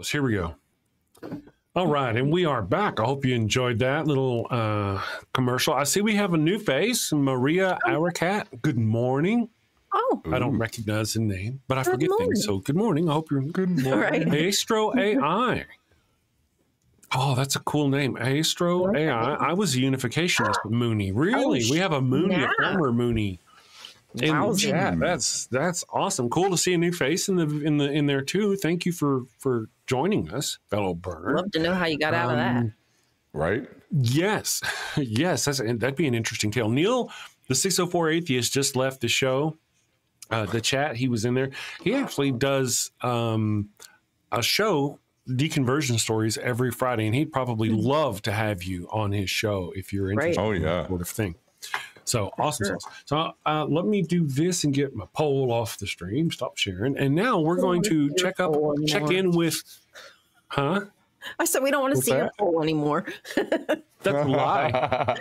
Here we go. All right, and we are back. I hope you enjoyed that little commercial. I see we have a new face, Maria Arakat. Good morning. Oh, I don't recognize the name, but I forget things. So good morning. I hope you're good morning. All right. Astro AI. Oh, that's a cool name. Astro AI. I was a unificationist with Mooney. Really? We have a Mooney, a former Mooney in the chat. That's awesome. Cool to see a new face in there too. Thank you for joining us, fellow burner. Love to know how you got out of that. Right? Yes. Yes, that'd be an interesting tale. Neil, the 604 Atheist, just left the show. The chat, he was in there. He actually does a show, Deconversion Stories, every Friday, and he'd probably love to have you on his show if you're interested in that sort of thing. So awesome. Sure. So let me do this and get my poll off the stream. Stop sharing. And now we're going to check in with, I said we don't want to see your poll anymore. That's a lie.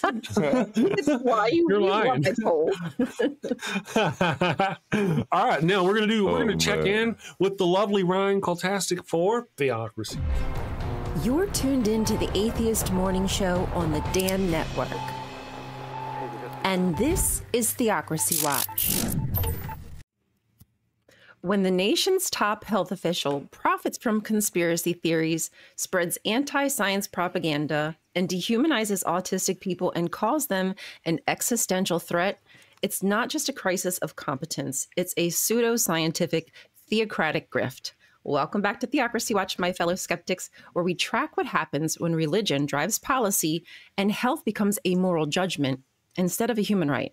It's a lie. You're lying. All right, now we're gonna check in with the lovely Rion Cultastic for Theocracy. You're tuned in to the Atheist Morning Show on the Dan Network. And this is Theocracy Watch. When the nation's top health official profits from conspiracy theories, spreads anti-science propaganda, and dehumanizes autistic people and calls them an existential threat, it's not just a crisis of competence. It's a pseudo-scientific theocratic grift. Welcome back to Theocracy Watch, my fellow skeptics, where we track what happens when religion drives policy and health becomes a moral judgment instead of a human right.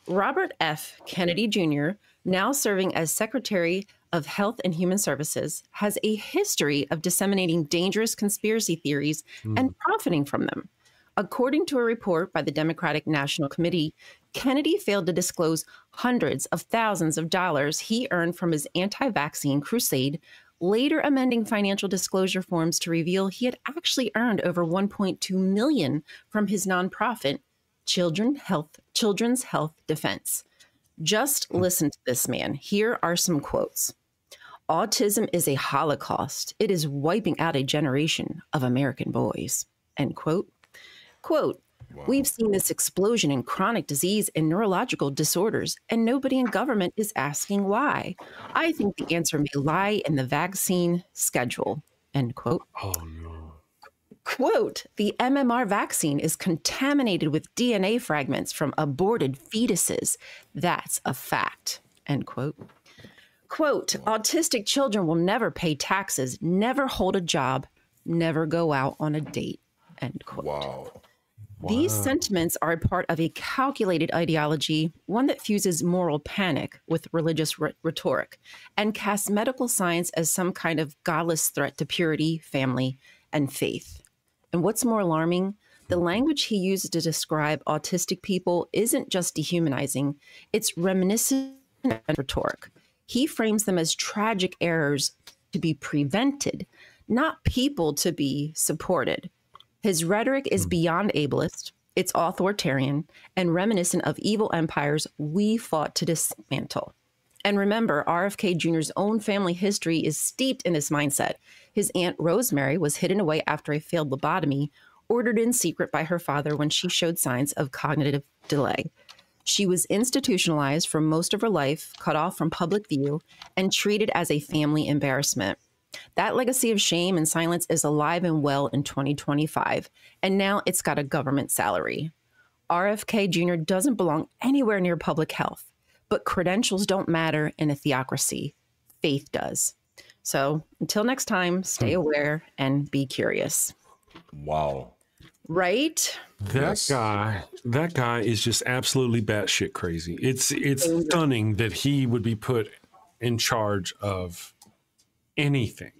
Robert F. Kennedy Jr., now serving as Secretary of Health and Human Services, has a history of disseminating dangerous conspiracy theories and profiting from them. According to a report by the Democratic National Committee, Kennedy failed to disclose hundreds of thousands of dollars he earned from his anti-vaccine crusade, later amending financial disclosure forms to reveal he had actually earned over $1.2 million from his nonprofit, Children's Health Defense. Just listen to this man. Here are some quotes. Autism is a holocaust. It is wiping out a generation of American boys. End quote. Quote, wow. We've seen this explosion in chronic disease and neurological disorders, and nobody in government is asking why. I think the answer may lie in the vaccine schedule. End quote. Oh, no. Quote, the MMR vaccine is contaminated with DNA fragments from aborted fetuses. That's a fact. End quote. Quote, autistic children will never pay taxes, never hold a job, never go out on a date. End quote. Wow. These sentiments are a part of a calculated ideology, one that fuses moral panic with religious rhetoric and casts medical science as some kind of godless threat to purity, family, and faith. And what's more alarming, the language he uses to describe autistic people isn't just dehumanizing, it's reminiscent of rhetoric. He frames them as tragic errors to be prevented, not people to be supported. His rhetoric is beyond ableist, it's authoritarian, and reminiscent of evil empires we fought to dismantle. And remember, RFK Jr.'s own family history is steeped in this mindset. His Aunt Rosemary was hidden away after a failed lobotomy, ordered in secret by her father when she showed signs of cognitive delay. She was institutionalized for most of her life, cut off from public view, and treated as a family embarrassment. That legacy of shame and silence is alive and well in 2025, and now it's got a government salary. RFK Jr. doesn't belong anywhere near public health, but credentials don't matter in a theocracy. Faith does. So until next time, stay aware and be curious. Wow. Right? That guy is just absolutely batshit crazy. It's stunning that he would be put in charge of anything.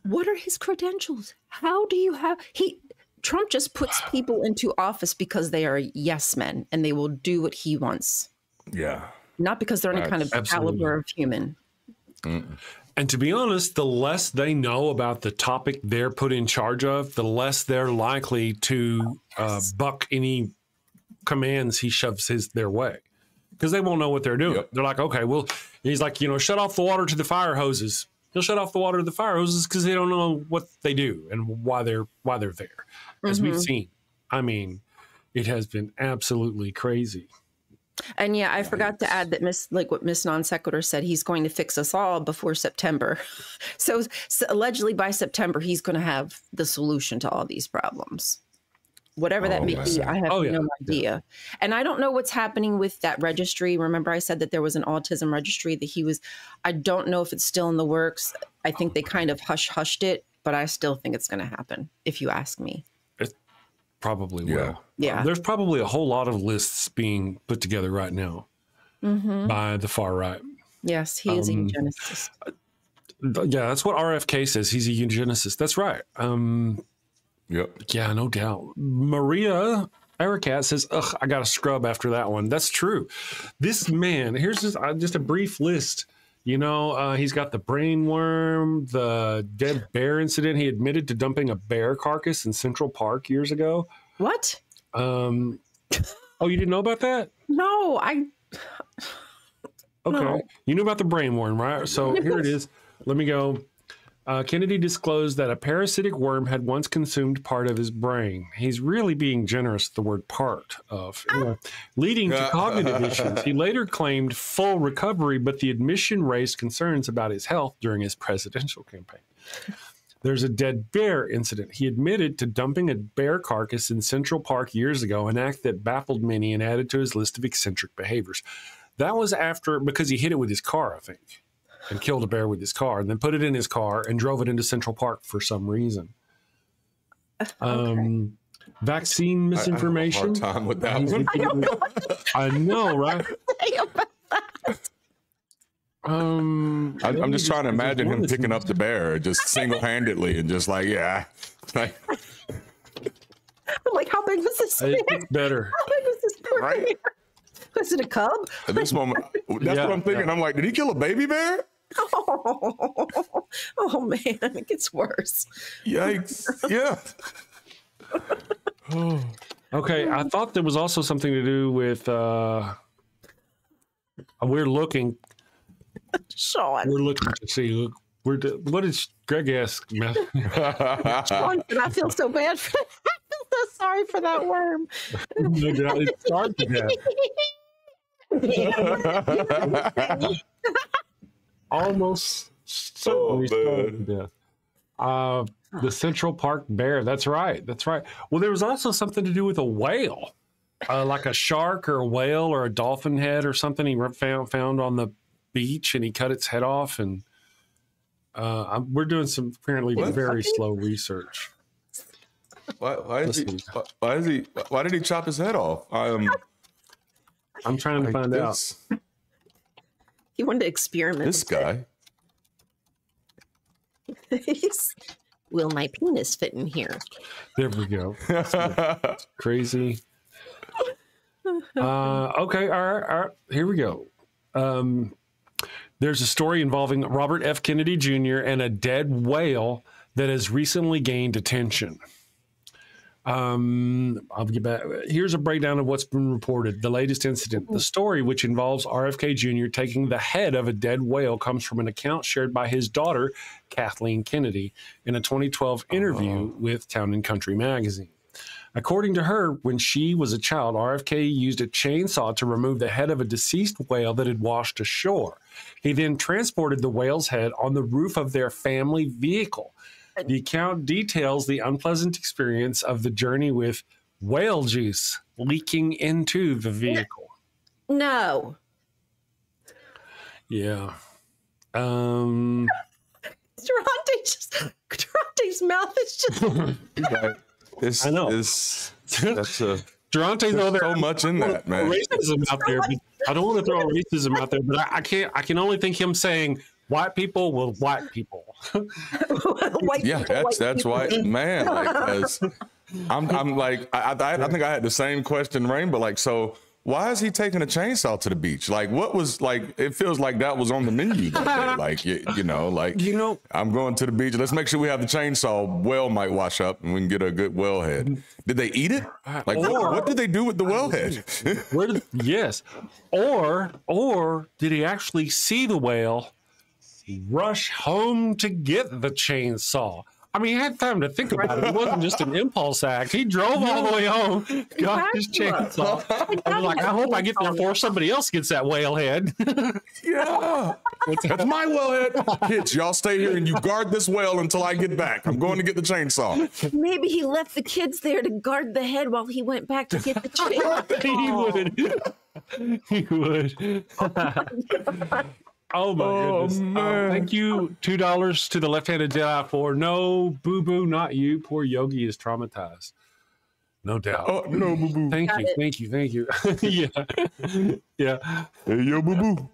What are his credentials? How do you have Trump just puts people into office because they are yes men and they will do what he wants. Yeah. Not because they're any kind of caliber of human. And to be honest, the less they know about the topic they're put in charge of, the less they're likely to buck any commands he shoves their way. Because they won't know what they're doing. Yep. They're like, okay, well, he's like, shut off the water to the fire hoses. He'll shut off the water to the fire hoses because they don't know what they do and why they're there. As we've seen. I mean, it has been absolutely crazy. And yeah, I forgot to add that what Miss Non Sequitur said, he's going to fix us all before September. So allegedly by September, he's going to have the solution to all these problems. Whatever that may be, I have no idea. Yeah. And I don't know what's happening with that registry. Remember, I said that there was an autism registry that I don't know if it's still in the works. I think they kind of hushed it, but I still think it's going to happen, if you ask me. It probably will. Yeah. Yeah. There's probably a whole lot of lists being put together right now by the far right. Yes, he is a eugenicist. Yeah, that's what RFK says. He's a eugenicist. That's right. Yep. Yeah, no doubt. Maria Ericat says, ugh, I got to scrub after that one. That's true. This man, here's just a brief list. He's got the brain worm, the dead bear incident. He admitted to dumping a bear carcass in Central Park years ago. What? Oh, you didn't know about that? No, Okay. No. You knew about the brain worm, right? So here it is. Let me go. Kennedy disclosed that a parasitic worm had once consumed part of his brain. He's really being generous with the word part of, leading to cognitive issues. He later claimed full recovery, but the admission raised concerns about his health during his presidential campaign. There's a dead bear incident. He admitted to dumping a bear carcass in Central Park years ago, an act that baffled many and added to his list of eccentric behaviors. That was because he hit it with his car, I think, and killed a bear with his car, and then put it in his car and drove it into Central Park for some reason. Okay. Vaccine misinformation. I have a hard time with that one. I know, right? I'm just trying to imagine him picking up the bear just single-handedly and just like, yeah. Like, I'm like, how big was this bear? It's better. How big was this bear? Right? Was it a cub? At this moment, that's what I'm thinking. I'm like, did he kill a baby bear? Oh man, it gets worse. Yikes. Yeah. Okay, I thought there was also something to do with we're looking to see what did Greg ask? Sean, and I feel so bad for I feel so sorry for that worm. It started to death. Almost certainly started to death. The Central Park bear. That's right. Well, there was also something to do with a whale, like a shark or a whale or a dolphin head or something he found on the beach, and he cut its head off. And we're doing some apparently very slow research. Why did he chop his head off? I'm trying to find out. He wanted to experiment. This guy. Will my penis fit in here? There we go. Crazy. Okay, all right. Here we go. There's a story involving Robert F. Kennedy Jr. and a dead whale that has recently gained attention. I'll get back. Here's a breakdown of what's been reported. The latest incident. The story, which involves RFK Jr. taking the head of a dead whale, comes from an account shared by his daughter, Kathleen Kennedy, in a 2012 interview with Town and Country magazine. According to her, when she was a child, RFK used a chainsaw to remove the head of a deceased whale that had washed ashore. He then transported the whale's head on the roof of their family vehicle. The account details the unpleasant experience of the journey with whale juice leaking into the vehicle. No. Yeah. Darante's mouth is just. I know. Darante's over there. So much in that, man. Racism out there. I don't want to throw racism out there, but I can't. I can only think him saying white people will white people. That's white man. Like, I'm like, I think I had the same question, Rain, but like, so why is he taking a chainsaw to the beach? Like, what was like? It feels like that was on the menu that day. Like, I'm going to the beach. Let's make sure we have the chainsaw. Whale might wash up and we can get a good whale head. Did they eat it? Like, what did they do with the whale head? Yes, or did he actually see the whale, rush home to get the chainsaw? I mean, he had time to think about it. It wasn't just an impulse act. He drove all the way home, got his chainsaw. I was like, I hope I get there before somebody else gets that whale head. Yeah. That's my whale head. Kids, y'all stay here and you guard this whale until I get back. I'm going to get the chainsaw. Maybe he left the kids there to guard the head while he went back to get the chainsaw. He would. Oh my goodness. Thank you, $2 to the left-handed Jedi for no boo-boo, not you. Poor Yogi is traumatized. No doubt. Oh, no, boo-boo. Thank you. Yeah. Hey, yo, boo-boo.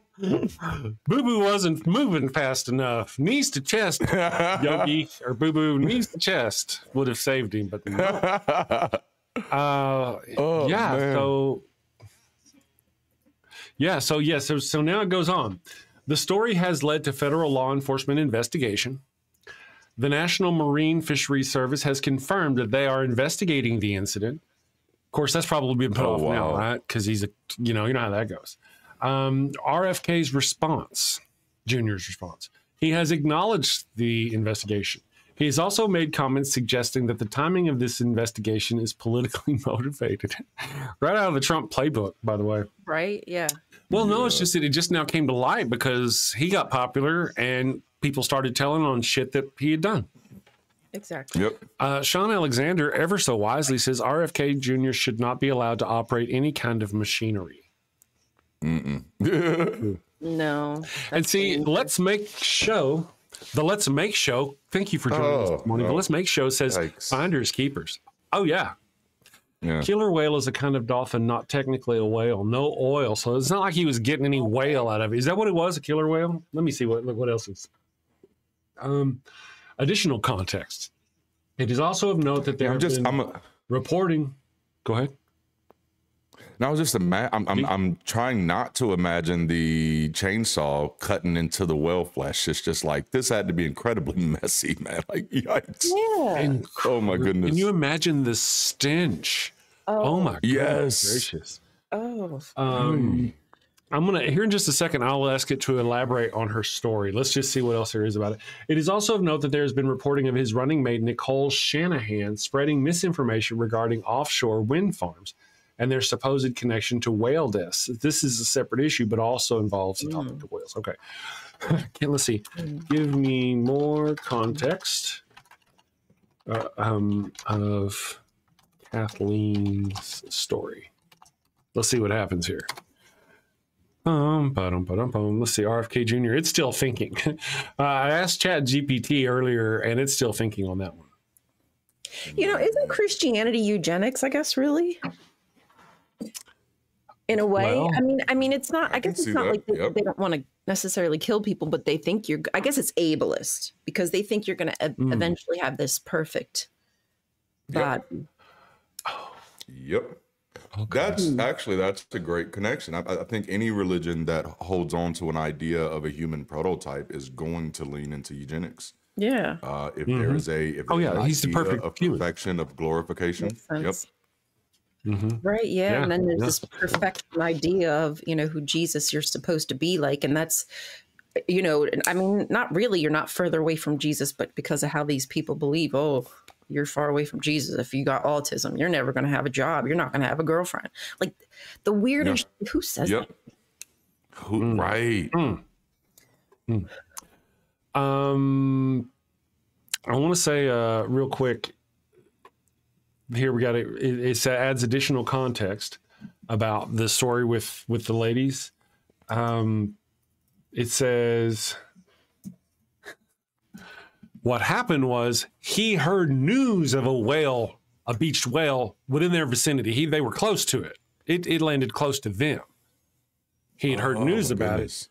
Boo-boo wasn't moving fast enough. Knees to chest, Yogi, or boo-boo, knees to chest would have saved him, but no. So now it goes on. The story has led to federal law enforcement investigation. The National Marine Fisheries Service has confirmed that they are investigating the incident. Of course, that's probably been put off now, right? Because he's you know how that goes. RFK's response, Junior's response, He has acknowledged the investigation. He has also made comments suggesting that the timing of this investigation is politically motivated. Right out of the Trump playbook, by the way. Right? Yeah. Well, no, it's just that it just now came to light because he got popular and people started telling on shit that he had done. Exactly. Yep. Sean Alexander, ever so wisely, says RFK Jr. should not be allowed to operate any kind of machinery. No. And see, Let's Make Show, the Let's Make Show, thank you for joining us this morning. The Let's Make Show says finders keepers. Oh, yeah. Killer whale is a kind of dolphin, not technically a whale. No oil. So it's not like he was getting any whale out of it. Is that what it was, a killer whale? Let me see what else is. Additional context. It is also of note that I'm reporting. Go ahead. No, I was just I'm trying not to imagine the chainsaw cutting into the whale flesh. It's just like, this had to be incredibly messy, man. Like, yikes. Yeah. Oh my goodness. Can you imagine the stench? Oh my goodness gracious. Oh. I'm gonna here in just a second. I'll ask it to elaborate on her story. Let's just see what else there is about it. It is also of note that there has been reporting of his running mate Nicole Shanahan spreading misinformation regarding offshore wind farms and their supposed connection to whale deaths. This is a separate issue, but also involves the topic of whales. Okay, let's see. Give me more context of Kathleen's story. Let's see what happens here. Let's see, RFK Jr. It's still thinking. I asked ChatGPT earlier, and it's still thinking on that one. You know, isn't Christianity eugenics? I guess really, in a way. Well, I mean, it's not. I guess it's not like they don't want to necessarily kill people, but they think you're. I guess it's ableist because they think you're going to eventually have this perfect body. Yep. Okay. That's a great connection. I think any religion that holds on to an idea of a human prototype is going to lean into eugenics. Yeah. If there is he's the perfect of perfection of glorification. Yep. Right. Yeah. And then there's this perfection idea of, who Jesus you're supposed to be like. And that's, I mean, not really, you're not further away from Jesus, but because of how these people believe, you're far away from Jesus. If you got autism, you're never going to have a job. You're not going to have a girlfriend. Like the weirdest, who says that? Who, right. I want to say real quick, here we got it adds additional context about the story with the ladies. It says, what happened was he heard news of a beached whale within their vicinity. They were close to it. It landed close to them. He had heard news about it.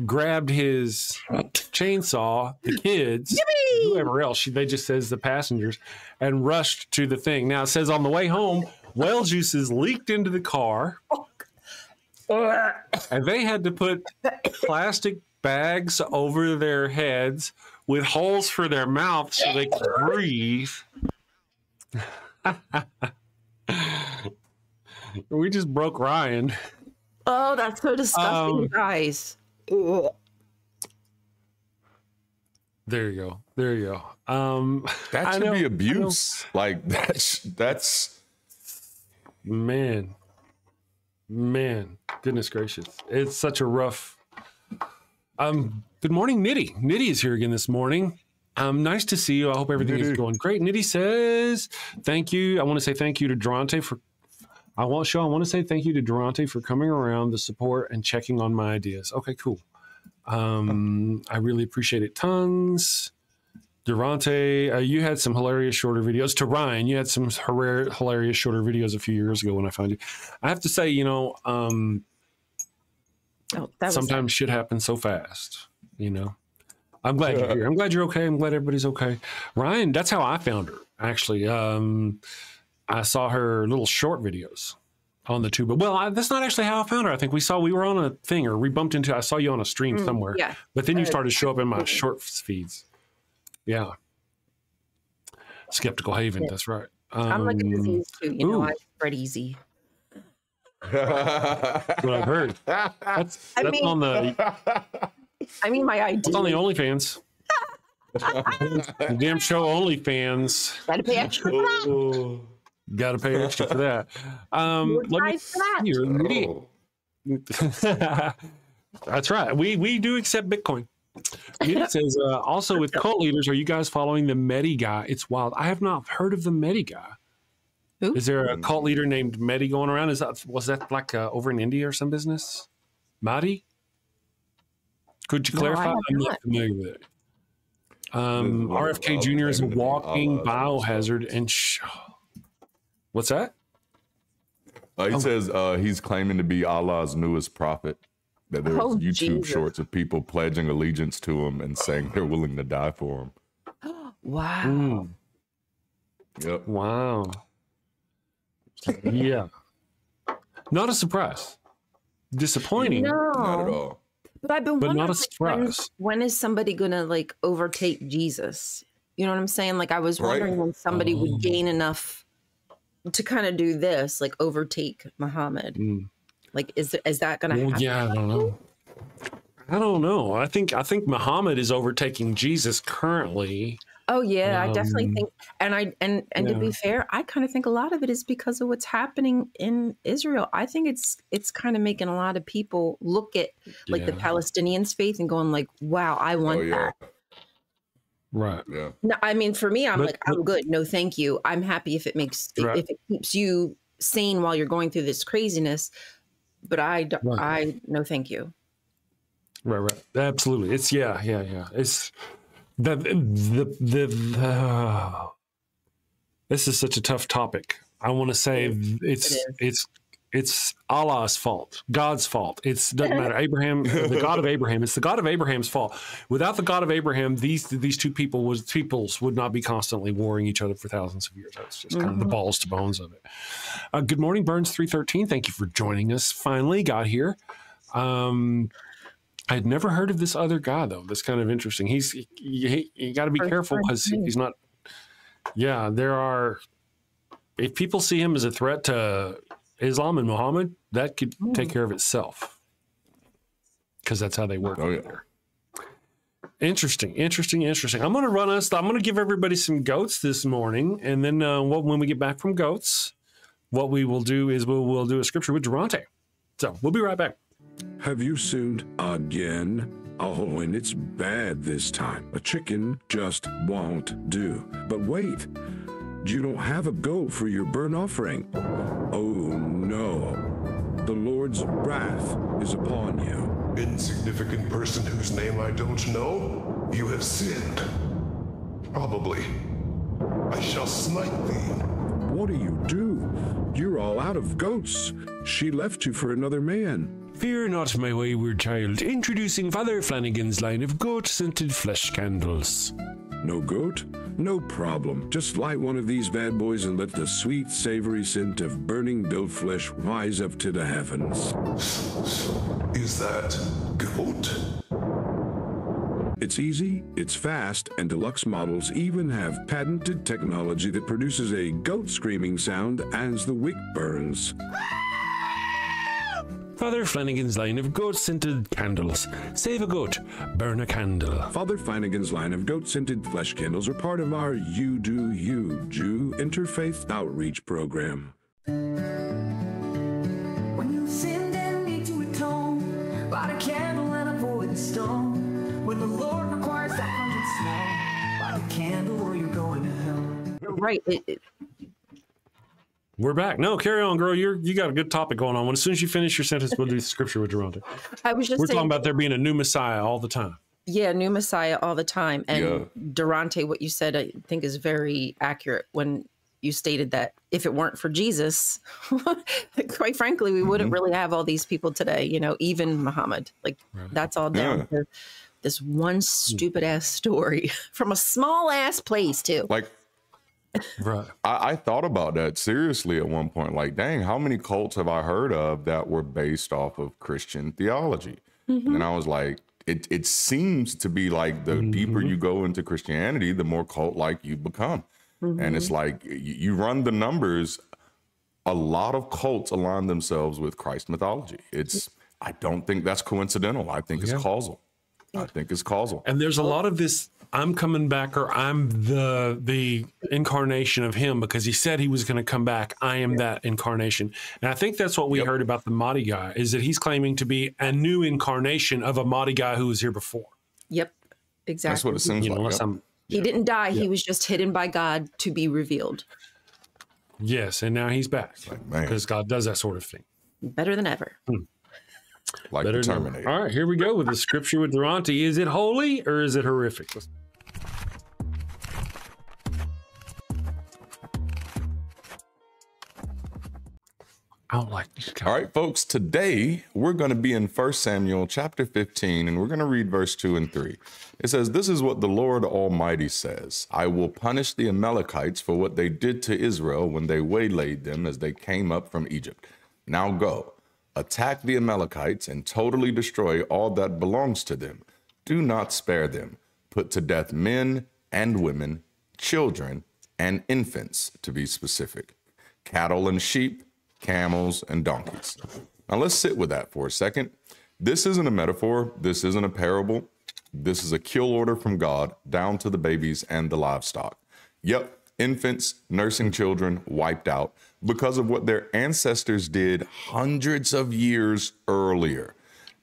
Grabbed his chainsaw, the kids, whoever else, they just says the passengers, and rushed to the thing. Now it says on the way home, whale juices leaked into the car, and they had to put plastic bags over their heads with holes for their mouths so they could breathe. We just broke Rion. Oh, that's so disgusting, guys. Ugh. There you go. That should be abuse. Like that's man. Goodness gracious. It's such a rough. Good morning, Nitty. Nitty is here again this morning. Nice to see you. I hope everything is going great. Nitty says, thank you. I want to say thank you to Darante for I want to say thank you to Darante for coming around, the support, and checking on my ideas. Okay, cool. I really appreciate it tons. Darante, you had some hilarious shorter videos. To Ryan, you had some hilarious shorter videos a few years ago when I found you. I have to say, sometimes shit happens so fast, I'm glad you're here. I'm glad you're okay. I'm glad everybody's okay. Ryan, that's how I found her, actually. I saw her little short videos on the tube. Well, that's not actually how I found her. I think we were on a thing, or we bumped into, I saw you on a stream somewhere. Yeah. But then you started to show up in my short feeds. Yeah. Skeptical Haven, that's right. I'm like a disease too. I spread easy. That's what I've heard. That's on the I mean, my ID. It's on the OnlyFans. The damn show OnlyFans. Gotta pay extra for that. Got to pay extra for that. Let me see here. That's right. We do accept Bitcoin. It says also with cult leaders, are you guys following the Medi guy? It's wild. I have not heard of the Medi guy. Who? Is there a cult leader named Medi going around? Was that like over in India or some business? Mahdi? Could you clarify? I'm not familiar with it. RFK Jr. is a walking biohazard and what's that? He says he's claiming to be Allah's newest prophet. That there's YouTube shorts of people pledging allegiance to him and saying they're willing to die for him. Wow. Yep. Wow. Yeah. Not a surprise. Disappointing. No. Not at all. But I've been wondering, not a surprise. when is somebody gonna like overtake Jesus? You know what I'm saying? Like I was wondering when somebody would gain enough to kind of do this, like overtake Muhammad. Like is that gonna happen? Yeah, I don't know. I think Muhammad is overtaking Jesus currently. Oh yeah, I definitely think, and to be fair, I kind of think a lot of it is because of what's happening in Israel. I think it's kind of making a lot of people look at like the Palestinians' faith and going like, "Wow, I want that." Right. Yeah. No, I mean, for me, I'm good. No, thank you. I'm happy if it makes if it keeps you sane while you're going through this craziness. But I no, thank you. Right. Absolutely. It's It's this is such a tough topic. I want to say it's Allah's fault, God's fault. It doesn't matter. Abraham, the God of Abraham. It's the God of Abraham's fault. Without the God of Abraham, these two peoples would not be constantly warring each other for thousands of years. That's just kind of the balls to bones of it. Good morning, Burns 313. Thank you for joining us. Finally got here. I had never heard of this other guy though. That's kind of interesting. You got to be careful because he's not. Yeah, if people see him as a threat to Islam and Muhammad, that could take care of itself because that's how they work. Oh, yeah. There. Interesting. I'm going to give everybody some goats this morning. And then when we get back from goats, what we will do is we'll do a scripture with Darante. So we'll be right back. Have you sinned again? Oh, and it's bad this time. A chicken just won't do. But wait, you don't have a goat for your burnt offering. Oh, no. The Lord's wrath is upon you. Insignificant person whose name I don't know, you have sinned. Probably. I shall smite thee. What do? You're all out of goats. She left you for another man. Fear not, my wayward child. Introducing Father Flanagan's line of goat-scented flesh candles. No goat? No problem. Just light one of these bad boys and let the sweet, savory scent of burning built flesh rise up to the heavens. Is that goat? It's easy, it's fast, and deluxe models even have patented technology that produces a goat screaming sound as the wick burns. Father Flanagan's line of goat-scented candles. Save a goat, burn a candle. Father Flanagan's line of goat-scented flesh candles are part of our You Do You Jew interfaith outreach program. When you sinned and need to atone, light a candle and avoid the stone. When the Lord requires that pungent smell, light a candle or you're going to hell. Right. We're back. No, carry on, girl. You got a good topic going on. As soon as you finish your sentence, we'll do the scripture with Darante. We're talking about there being a new Messiah all the time. Yeah, new Messiah all the time. And Darante, what you said, I think is very accurate when you stated that if it weren't for Jesus, quite frankly, we wouldn't really have all these people today, even Muhammad. Like that's all down to this one stupid ass story from a small ass place too. Like, right. I thought about that seriously at one point. Like, dang, how many cults have I heard of that were based off of Christian theology? And I was like, it seems to be like the deeper you go into Christianity, the more cult-like you become. And it's like you run the numbers. A lot of cults align themselves with Christ mythology. I don't think that's coincidental. I think it's causal. I think it's causal. And there's a lot of this, I'm coming back, or I'm the incarnation of him, because he said he was going to come back. I am that incarnation. And I think that's what we heard about the Mahdi guy, is that he's claiming to be a new incarnation of a Mahdi guy who was here before. Yep, exactly. That's what it seems like. He didn't die. He was just hidden by God to be revealed. Yes, and now he's back, because God does that sort of thing. Better than ever. Like Better the Terminator. All right, here we go with the scripture with Darante. Is it holy or is it horrific? I don't like these guys. All right, folks, today we're going to be in 1 Samuel chapter 15, and we're going to read verse 2 and 3. It says, "This is what the Lord Almighty says. I will punish the Amalekites for what they did to Israel when they waylaid them as they came up from Egypt. Now go, attack the Amalekites and totally destroy all that belongs to them. Do not spare them. Put to death men and women, children and infants, to be specific, cattle and sheep, camels and donkeys." Now let's sit with that for a second. This isn't a metaphor. This isn't a parable. This is a kill order from God down to the babies and the livestock. Yep, infants, nursing children wiped out because of what their ancestors did hundreds of years earlier.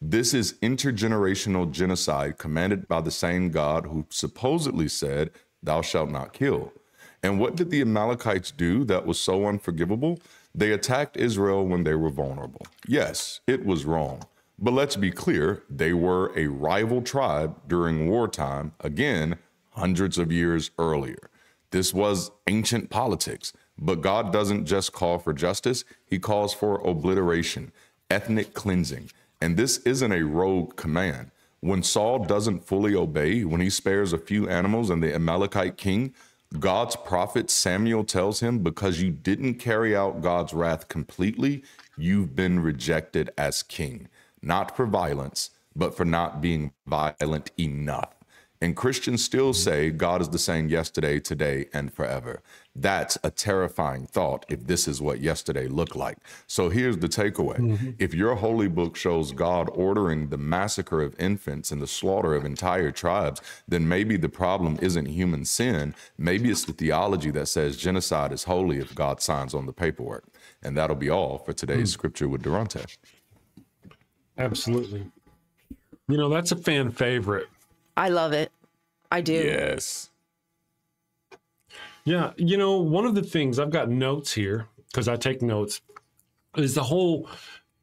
This is intergenerational genocide commanded by the same God who supposedly said, "Thou shalt not kill." And what did the Amalekites do that was so unforgivable? They attacked Israel when they were vulnerable. Yes, it was wrong. But let's be clear, they were a rival tribe during wartime, again, hundreds of years earlier. This was ancient politics, but God doesn't just call for justice, he calls for obliteration, ethnic cleansing. And this isn't a rogue command. When Saul doesn't fully obey, when he spares a few animals and the Amalekite king, God's prophet Samuel tells him, because you didn't carry out God's wrath completely, you've been rejected as king, not for violence, but for not being violent enough. And Christians still say God is the same yesterday, today, and forever. That's a terrifying thought if this is what yesterday looked like. So here's the takeaway. If your holy book shows God ordering the massacre of infants and the slaughter of entire tribes, then maybe the problem isn't human sin. Maybe it's the theology that says genocide is holy if God signs on the paperwork. And that'll be all for today's scripture with Darante. Absolutely. You know, that's a fan favorite. I love it. I do. Yes. Yeah. You know, one of the things, I've got notes here because I take notes, is the whole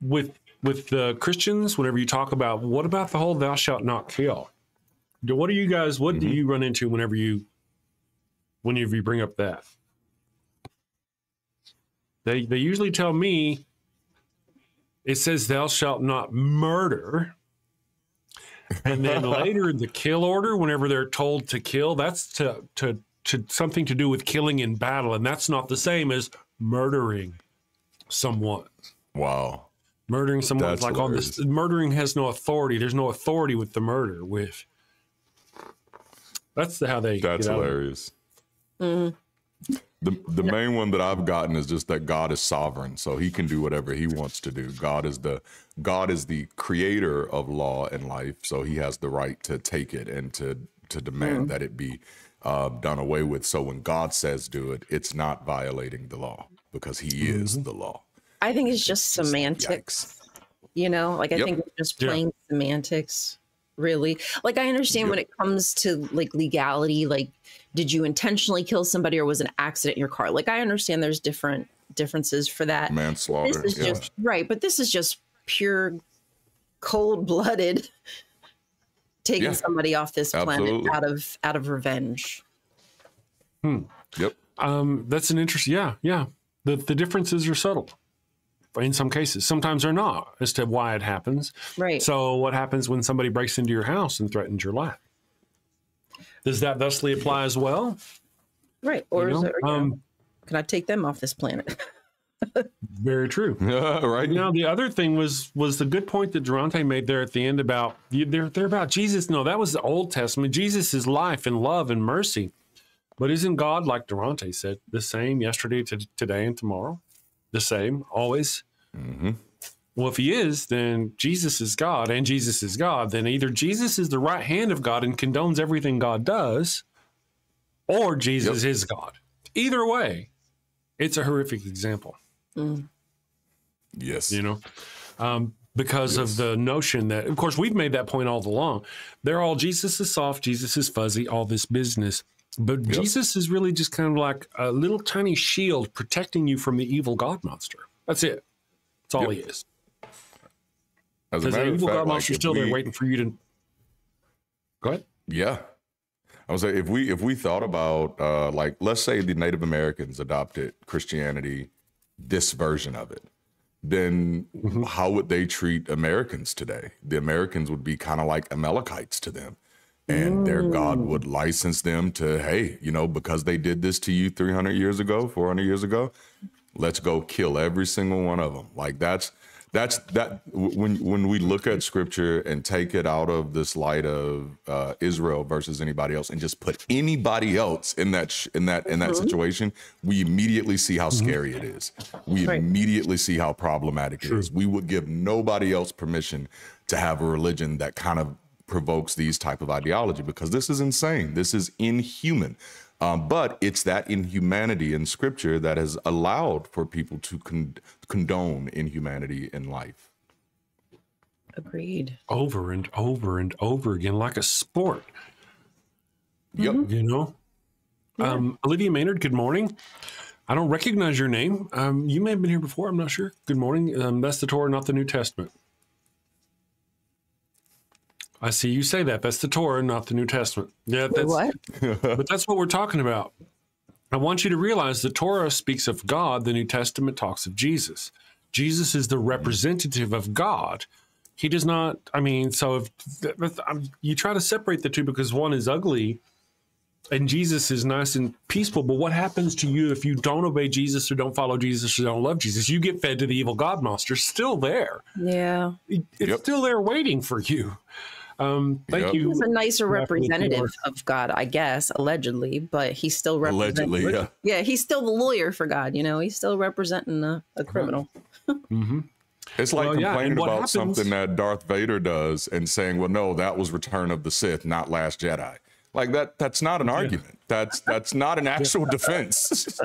with the Christians, whenever you talk about, what about the whole thou shalt not kill? What do you guys, what do you run into whenever you bring up that? They usually tell me it says thou shalt not murder. And then later in the kill order, whenever they're told to kill, that's to something to do with killing in battle. And that's not the same as murdering someone. Wow. Murdering someone, That's like hilarious. on this, murdering has no authority. There's no authority with the murder with. That's how they. That's hilarious. The main one that I've gotten is just that God is sovereign, so he can do whatever he wants to do. God is the creator of law and life, so he has the right to take it and to demand that it be done away with. So when God says do it, it's not violating the law because he is the law. I think it's just semantics. You know, like I think it's just plain semantics, really. Like I understand when it comes to like legality, like did you intentionally kill somebody or was an accident in your car? Like I understand there's differences for that. Manslaughter. This is just right, but this is just pure cold-blooded taking somebody off this planet out of revenge. Yep. That's an interesting. Yeah. The differences are subtle. In some cases, sometimes they're not as to why it happens. Right. So what happens when somebody breaks into your house and threatens your life? Does that thusly apply as well? Right. Or is it, can I take them off this planet? Very true. Right. Now, the other thing was the good point that Darante made there at the end about they're about Jesus. No, that was the Old Testament. Jesus is life and love and mercy. But isn't God, like Darante said, the same yesterday, today, and tomorrow? The same, always. Well, if he is, then Jesus is God, and Jesus is God. Then either Jesus is the right hand of God and condones everything God does, or Jesus is God. Either way, it's a horrific example. Yes. You know, because of the notion that, of course, we've made that point all along. They're all, Jesus is soft, Jesus is fuzzy, all this business. But Jesus is really just kind of like a little tiny shield protecting you from the evil God monster. That's it. That's all he is. Because the evil God monster is still there waiting for you to... Go ahead. Yeah. I was like, if we thought about, like, let's say the Native Americans adopted Christianity, this version of it, then how would they treat Americans today? The Americans would be kind of like Amalekites to them. And their God would license them to, hey, you know, because they did this to you 300 years ago, 400 years ago, let's go kill every single one of them. Like that's when we look at scripture and take it out of this light of Israel versus anybody else and just put anybody else in that situation, we immediately see how scary it is. We immediately see how problematic it is. We would give nobody else permission to have a religion that kind of provokes these type of ideology, because this is insane. This is inhuman. But it's that inhumanity in scripture that has allowed for people to condone inhumanity in life. Agreed. Over and over and over again, like a sport. Yep. You know? Olivia Maynard, good morning. I don't recognize your name. You may have been here before. I'm not sure. Good morning. That's the Torah, not the New Testament. I see you say that. That's the Torah, not the New Testament. Yeah, that's What? But that's what we're talking about. I want you to realize the Torah speaks of God. The New Testament talks of Jesus. Jesus is the representative of God. He does not. I mean, so if you try to separate the two because one is ugly and Jesus is nice and peaceful, but what happens to you if you don't obey Jesus or don't follow Jesus or don't love Jesus? You get fed to the evil God monster. Still there. Yeah. It's still there waiting for you. Thank you. He's a nicer representative of God, I guess, allegedly, but he's still representing. Allegedly, yeah. He's still the lawyer for God. You know, he's still representing a criminal. It's like complaining about happens, something that Darth Vader does and saying, well, no, that was Return of the Sith, not Last Jedi. Like that's not an argument. That's not an actual defense.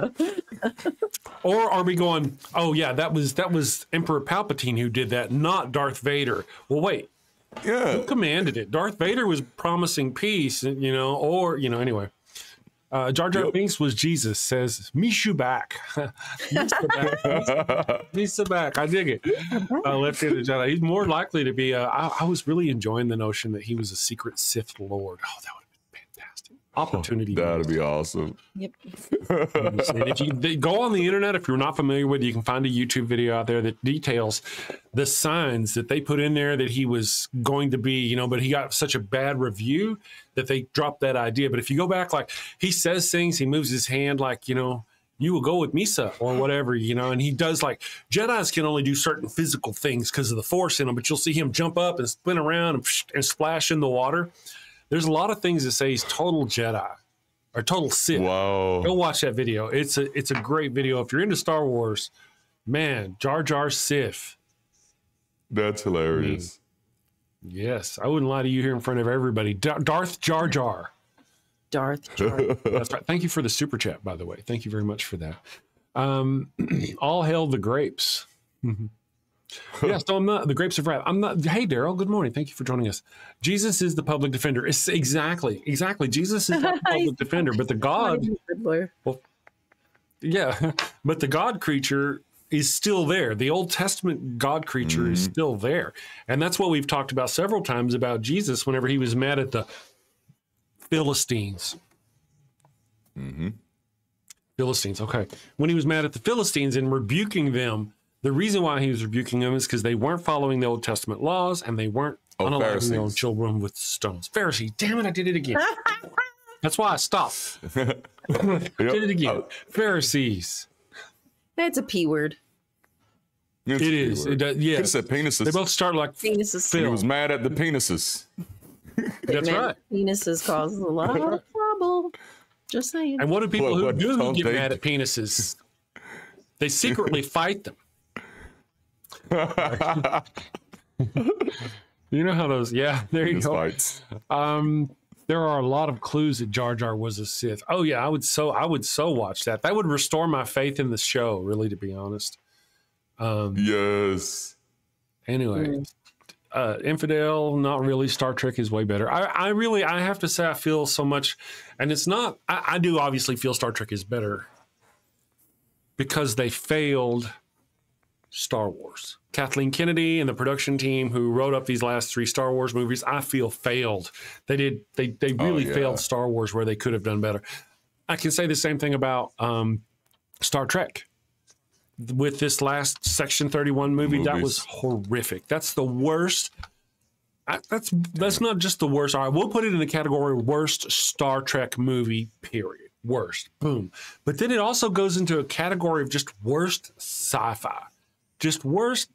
Or are we going, oh yeah, that was Emperor Palpatine who did that, not Darth Vader. Well, wait. Yeah. Who commanded it? Darth Vader was promising peace, you know, or, you know, anyway. Jar Jar Binks was Jesus, says, Mishu back. Misa back. I dig it. Left-handed Jedi. He's more likely to be, I was really enjoying the notion that he was a secret Sith Lord. Oh, that would have been fantastic. Opportunity. That'd be awesome. Yep. And if you go on the internet, if you're not familiar with it, you can find a YouTube video out there that details the signs that they put in there that he was going to be, you know, but he got such a bad review that they dropped that idea. But if you go back, like he says things, he moves his hand like, you know, you will go with Misa or whatever, you know, and he does like Jedis can only do certain physical things because of the force in them, but you'll see him jump up and spin around and splash in the water. There's a lot of things that say he's total Jedi or total Sith. Wow. Go watch that video. It's a great video. If you're into Star Wars, man, Jar Jar Sith. That's hilarious. Yes. I wouldn't lie to you here in front of everybody. Darth Jar Jar. Darth Jar. That's right. Thank you for the super chat, by the way. Thank you very much for that. All hail the grapes. Yeah, so I'm not the grapes of wrath. I'm not. Hey, Daryl. Good morning. Thank you for joining us. Jesus is the public defender. It's exactly. Jesus is not the public defender, but the God. Well, yeah, but the God creature is still there. The Old Testament God creature is still there, and that's what we've talked about several times about Jesus. Whenever he was mad at the Philistines. Philistines. Okay, when he was mad at the Philistines and rebuking them. The reason why he was rebuking them is because they weren't following the Old Testament laws and they weren't unaliving their own children with stones. Pharisees. Damn it, I did it again. That's why I stopped. Did it again. Pharisees. That's a P word. It is. It does, yes. Could have said penises. They both start like penises. He was mad at the penises. That's right. Penises cause a lot of trouble. Just saying. And what do people who do get mad at penises? They secretly fight them. You know how those? Yeah, there you Fist go. fights. There are a lot of clues that Jar Jar was a Sith. Oh yeah, I would so watch that. That would restore my faith in the show. Really, to be honest. Yes. Anyway, Infidel, not really. Star Trek is way better. I have to say I feel so much, and it's not. I do obviously feel Star Trek is better because they failed Star Wars. Kathleen Kennedy and the production team who wrote up these last 3 Star Wars movies, I feel failed. They really failed Star Wars where they could have done better. I can say the same thing about Star Trek. With this last Section 31 movie, that was horrific. That's the worst. That's not just the worst. All right, we'll put it in the category worst Star Trek movie, period. Worst. Boom. But then it also goes into a category of just worst sci-fi. Just worst,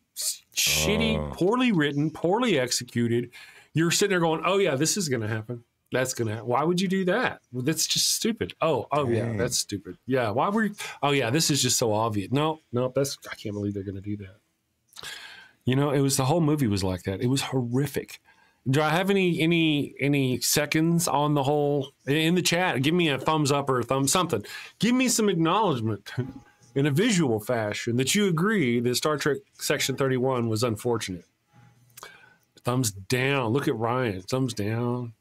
shitty, poorly written, poorly executed. You're sitting there going, oh, yeah, this is going to happen. That's going to happen. Why would you do that? Well, that's just stupid. Oh, yeah, that's stupid. Yeah, why were you? Oh, yeah, this is just so obvious. No, I can't believe they're going to do that. You know, the whole movie was like that. It was horrific. Do I have any seconds on the whole in the chat? Give me a thumbs up or a thumb something. Give me some acknowledgement in a visual fashion that you agree that Star Trek Section 31 was unfortunate. Thumbs down. Look at Ryan. Thumbs down.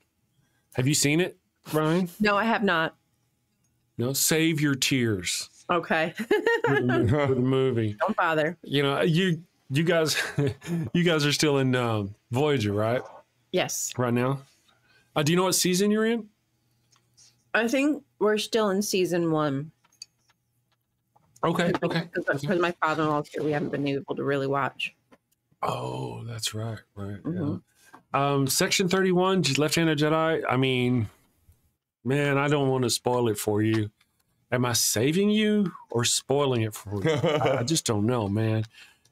Have you seen it, Ryan? No, I have not. No, save your tears. Okay. for the movie. Don't bother. You know, you guys are still in Voyager, right? Yes. Right now. Do you know what season you're in? I think we're still in season 1. Okay. Because my father-in-law's here, we haven't been able to really watch. Oh, that's right. Mm-hmm. Yeah. Section 31, Left-Handed Jedi. I mean, man, I don't want to spoil it for you. Am I saving you or spoiling it for you? I just don't know, man.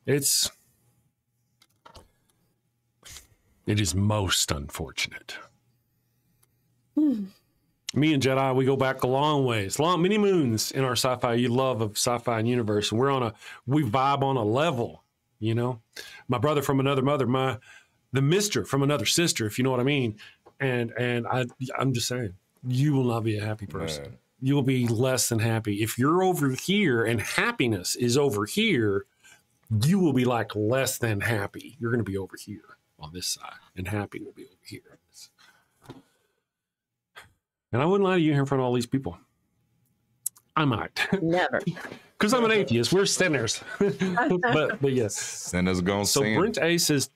It is most unfortunate. Me and Jedi, we go back a long ways, many moons in our sci-fi love of sci-fi and universe, and we vibe on a level, you know. My brother from another mother, the mister from another sister, if you know what I mean. And I'm just saying, you will not be a happy person. Man. You will be less than happy. If you're over here and happiness is over here, you will be like less than happy. You're going to be over here on this side, and happy will be over here. And I wouldn't lie to you here in front of all these people. I might. Never. Because I'm an atheist. We're sinners. but yes. Sinners gonna so sin. Brent A says,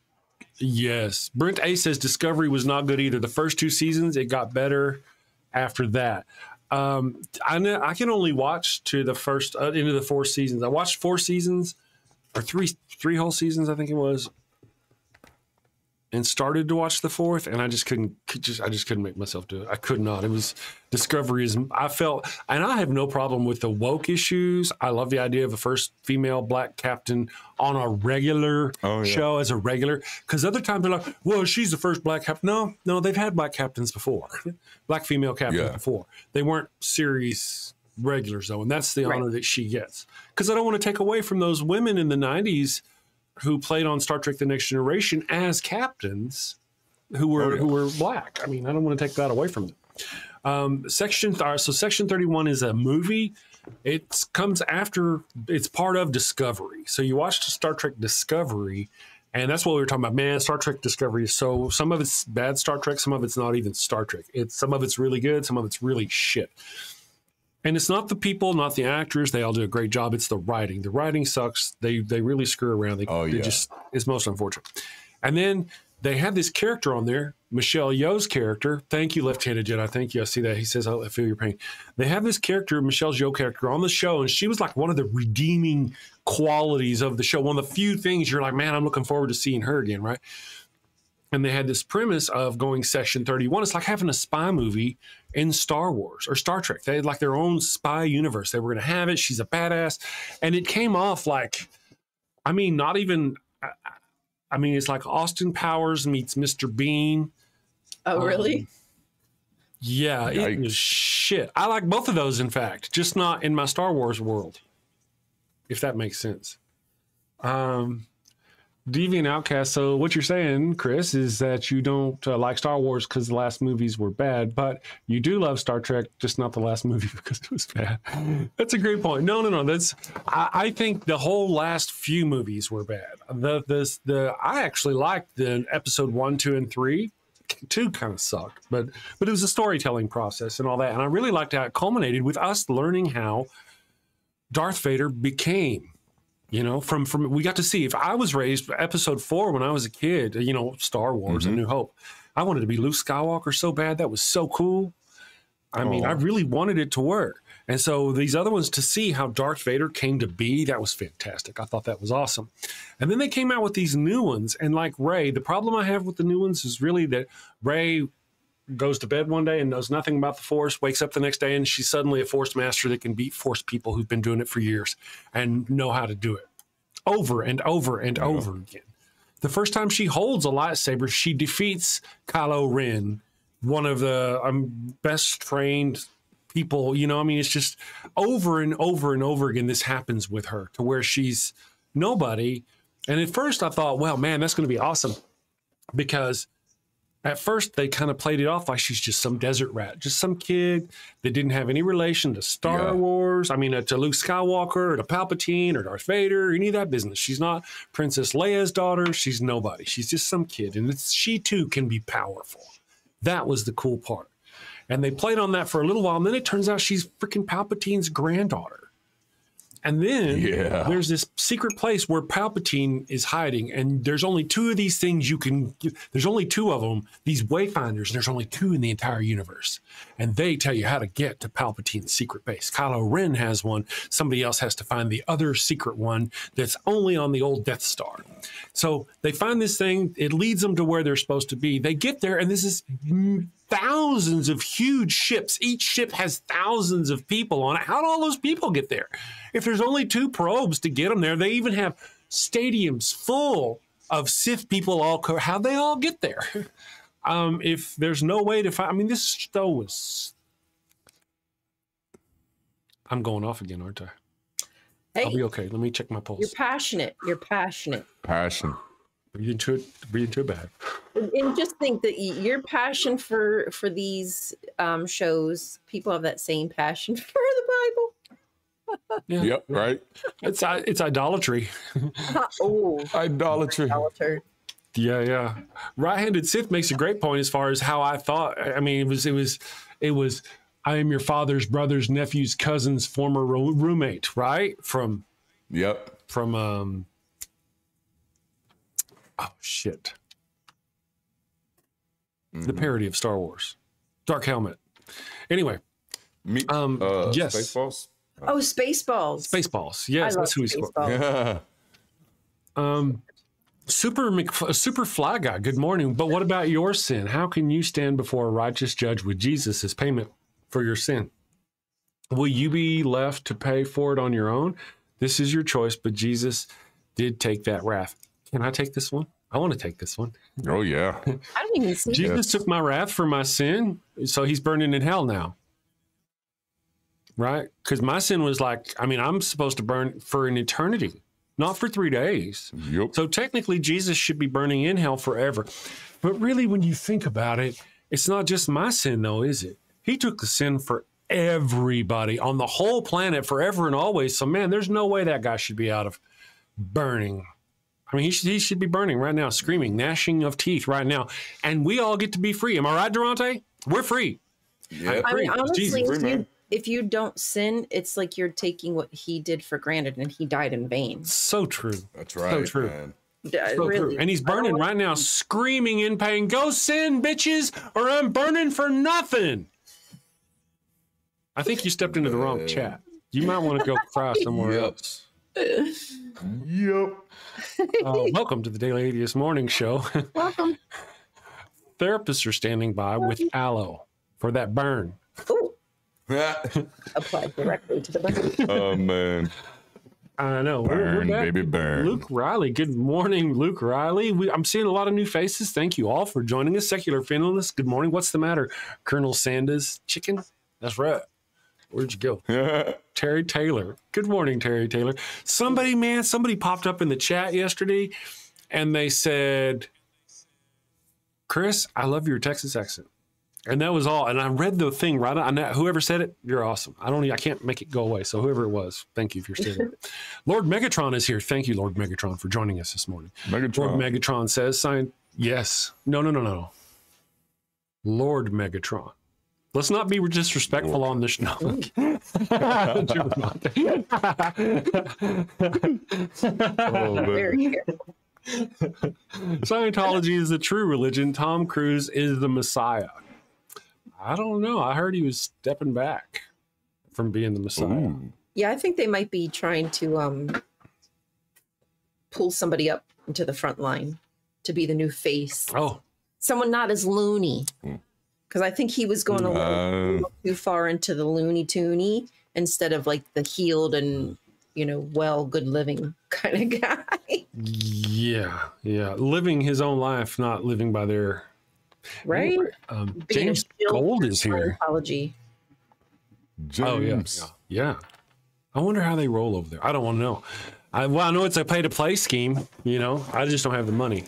yes. Brent A says Discovery was not good either. The first 2 seasons, it got better after that. I can only watch to the first, into the 4 seasons. I watched 4 seasons, or three whole seasons, I think it was. And started to watch the 4th, and I just couldn't make myself do it. I could not. It was Discovery I felt, and I have no problem with the woke issues. I love the idea of a first female black captain on a regular show as a regular, because other times they're like, well, she's the first black captain. No, they've had black captains before, black female captains before. They weren't series regulars though, and that's the honor that she gets. Because I don't want to take away from those women in the 90s who played on Star Trek The Next Generation as captains who were black. I mean, I don't want to take that away from them. Section 31 is a movie. It comes after, it's part of Discovery. So you watch Star Trek Discovery, and that's what we were talking about. Man, Star Trek Discovery is so, some of it's bad Star Trek, some of it's not even Star Trek. Some of it's really good, some of it's really shit. And it's not the people, not the actors. They all do a great job. It's the writing. The writing sucks. They really screw around. It's most unfortunate. And then they had this character on there, Michelle Yeoh's character. Thank you, Left-Handed Jedi. Thank you. I see that. He says, I feel your pain. They have this character, Michelle Yeoh character, on the show, and she was like one of the redeeming qualities of the show. One of the few things you're like, man, I'm looking forward to seeing her again, right? And they had this premise of going Section 31. It's like having a spy movie in Star Wars or Star Trek. They had like their own spy universe. They were going to have it. She's a badass. And it came off like, I mean, not even, I mean, it's like Austin Powers meets Mr. Bean. Oh, really? Yeah, it was shit. I like both of those, in fact, just not in my Star Wars world, if that makes sense. Deviant Outcast. So what you're saying, Chris, is that you don't like Star Wars because the last movies were bad, but you do love Star Trek, just not the last movie because it was bad. That's a great point. No. I think the whole last few movies were bad. I actually liked the episode 1, 2, and 3. 2 kind of sucked, but it was a storytelling process and all that. And I really liked how it culminated with us learning how Darth Vader became. You know, from we got to see. If I was raised episode 4 when I was a kid, you know, Star Wars, A New Hope, I wanted to be Luke Skywalker so bad. That was so cool. I mean, I really wanted it to work. And so these other ones, to see how Darth Vader came to be, that was fantastic. I thought that was awesome. And then they came out with these new ones. And like Rey, the problem I have with the new ones is really that Rey goes to bed one day and knows nothing about the Force, wakes up the next day, and she's suddenly a Force master that can beat Force people who've been doing it for years and know how to do it over and over and over again. The first time she holds a lightsaber, she defeats Kylo Ren, one of the best trained people. You know, I mean, it's just over and over and over again. This happens with her to where she's nobody. And at first I thought, well, man, that's going to be awesome, because at first they kind of played it off like she's just some desert rat, just some kid that didn't have any relation to Star Wars. I mean, to Luke Skywalker or to Palpatine or Darth Vader or any of that business. She's not Princess Leia's daughter. She's nobody. She's just some kid. And she too can be powerful. That was the cool part. And they played on that for a little while. And then it turns out she's freaking Palpatine's granddaughter. And then there's this secret place where Palpatine is hiding, and there's only 2 of these things you can, there's only 2 of them, these wayfinders, and there's only 2 in the entire universe. And they tell you how to get to Palpatine's secret base. Kylo Ren has one. Somebody else has to find the other secret one that's only on the old Death Star. So they find this thing. It leads them to where they're supposed to be. They get there, and this is thousands of huge ships. Each ship has thousands of people on it. How do all those people get there? If there's only 2 probes to get them there, they even have stadiums full of Sith people. How'd they all get there? If there's no way to find, I mean, this show was, I'm going off again, aren't I? Hey, I'll be okay. Let me check my pulse. You're passionate. You're passionate. Passion. Breathe into it. Breathe into it bad. And just think that your passion for these shows, people have that same passion for the Bible. Yeah. Yep, right. It's idolatry. Idolatry. Yeah. Right-handed Sith makes a great point as far as how I thought. I mean, it was. I am your father's brother's nephew's cousin's former roommate, right? From. Oh shit. The parody of Star Wars, Dark Helmet. Anyway, yes. Spaceballs. Oh, Spaceballs. Spaceballs. Yes, that's who he's for. Super Fly Guy. Good morning. But what about your sin? How can you stand before a righteous judge with Jesus as payment for your sin? Will you be left to pay for it on your own? This is your choice, but Jesus did take that wrath. Can I take this one? I want to take this one. Oh, yeah. I don't even see Jesus took my wrath for my sin, so he's burning in hell now. Right? Because my sin was like, I mean, I'm supposed to burn for an eternity, not for 3 days. Yep. So technically, Jesus should be burning in hell forever. But really, when you think about it, it's not just my sin, though, is it? He took the sin for everybody on the whole planet forever and always. So, man, there's no way that guy should be out of burning. I mean, he should be burning right now, screaming, gnashing of teeth right now. And we all get to be free. Am I right, Darante? We're free. Yeah. I mean, honestly, Jesus. if you don't sin, it's like you're taking what he did for granted, and he died in vain. So true. That's right. So true. Man. So really. true. And he's burning right now, screaming in pain, go sin, bitches, or I'm burning for nothing. I think you stepped into the wrong chat. You might want to go cry somewhere else. Yep. Welcome to the Daily Atheist Morning Show. Welcome. Therapists are standing by with aloe for that burn. Ooh. Applied directly to the burn. Oh, man. I know. Burn, we're back. baby, burn. Luke Riley. Good morning, Luke Riley. I'm seeing a lot of new faces. Thank you all for joining us. Secular Finalist. Good morning. What's the matter? Colonel Sanders. Chicken? That's right. Where'd you go? Terry Taylor. Good morning, Terry Taylor. Somebody popped up in the chat yesterday and they said, Chris, I love your Texas accent. And that was all. And I read the thing right. I know whoever said it, you're awesome. I can't make it go away. So whoever it was, thank you if you're still there. Lord Megatron is here. Thank you, Lord Megatron, for joining us this morning. Megatron. Lord Megatron says, yes. No. Lord Megatron. Let's not be disrespectful on this. No. Very careful. Scientology is the true religion. Tom Cruise is the Messiah. I don't know. I heard he was stepping back from being the Messiah. Ooh. Yeah, I think they might be trying to pull somebody up into the front line to be the new face. Oh. Someone not as loony. Because I think he was going a little too far into the loony toony instead of like the healed and, good living kind of guy. Yeah. Living his own life, not living by their... Right? James Gold is here. Apology. James. Oh, yeah. I wonder how they roll over there. I don't want to know. I know it's a pay-to-play scheme, I just don't have the money.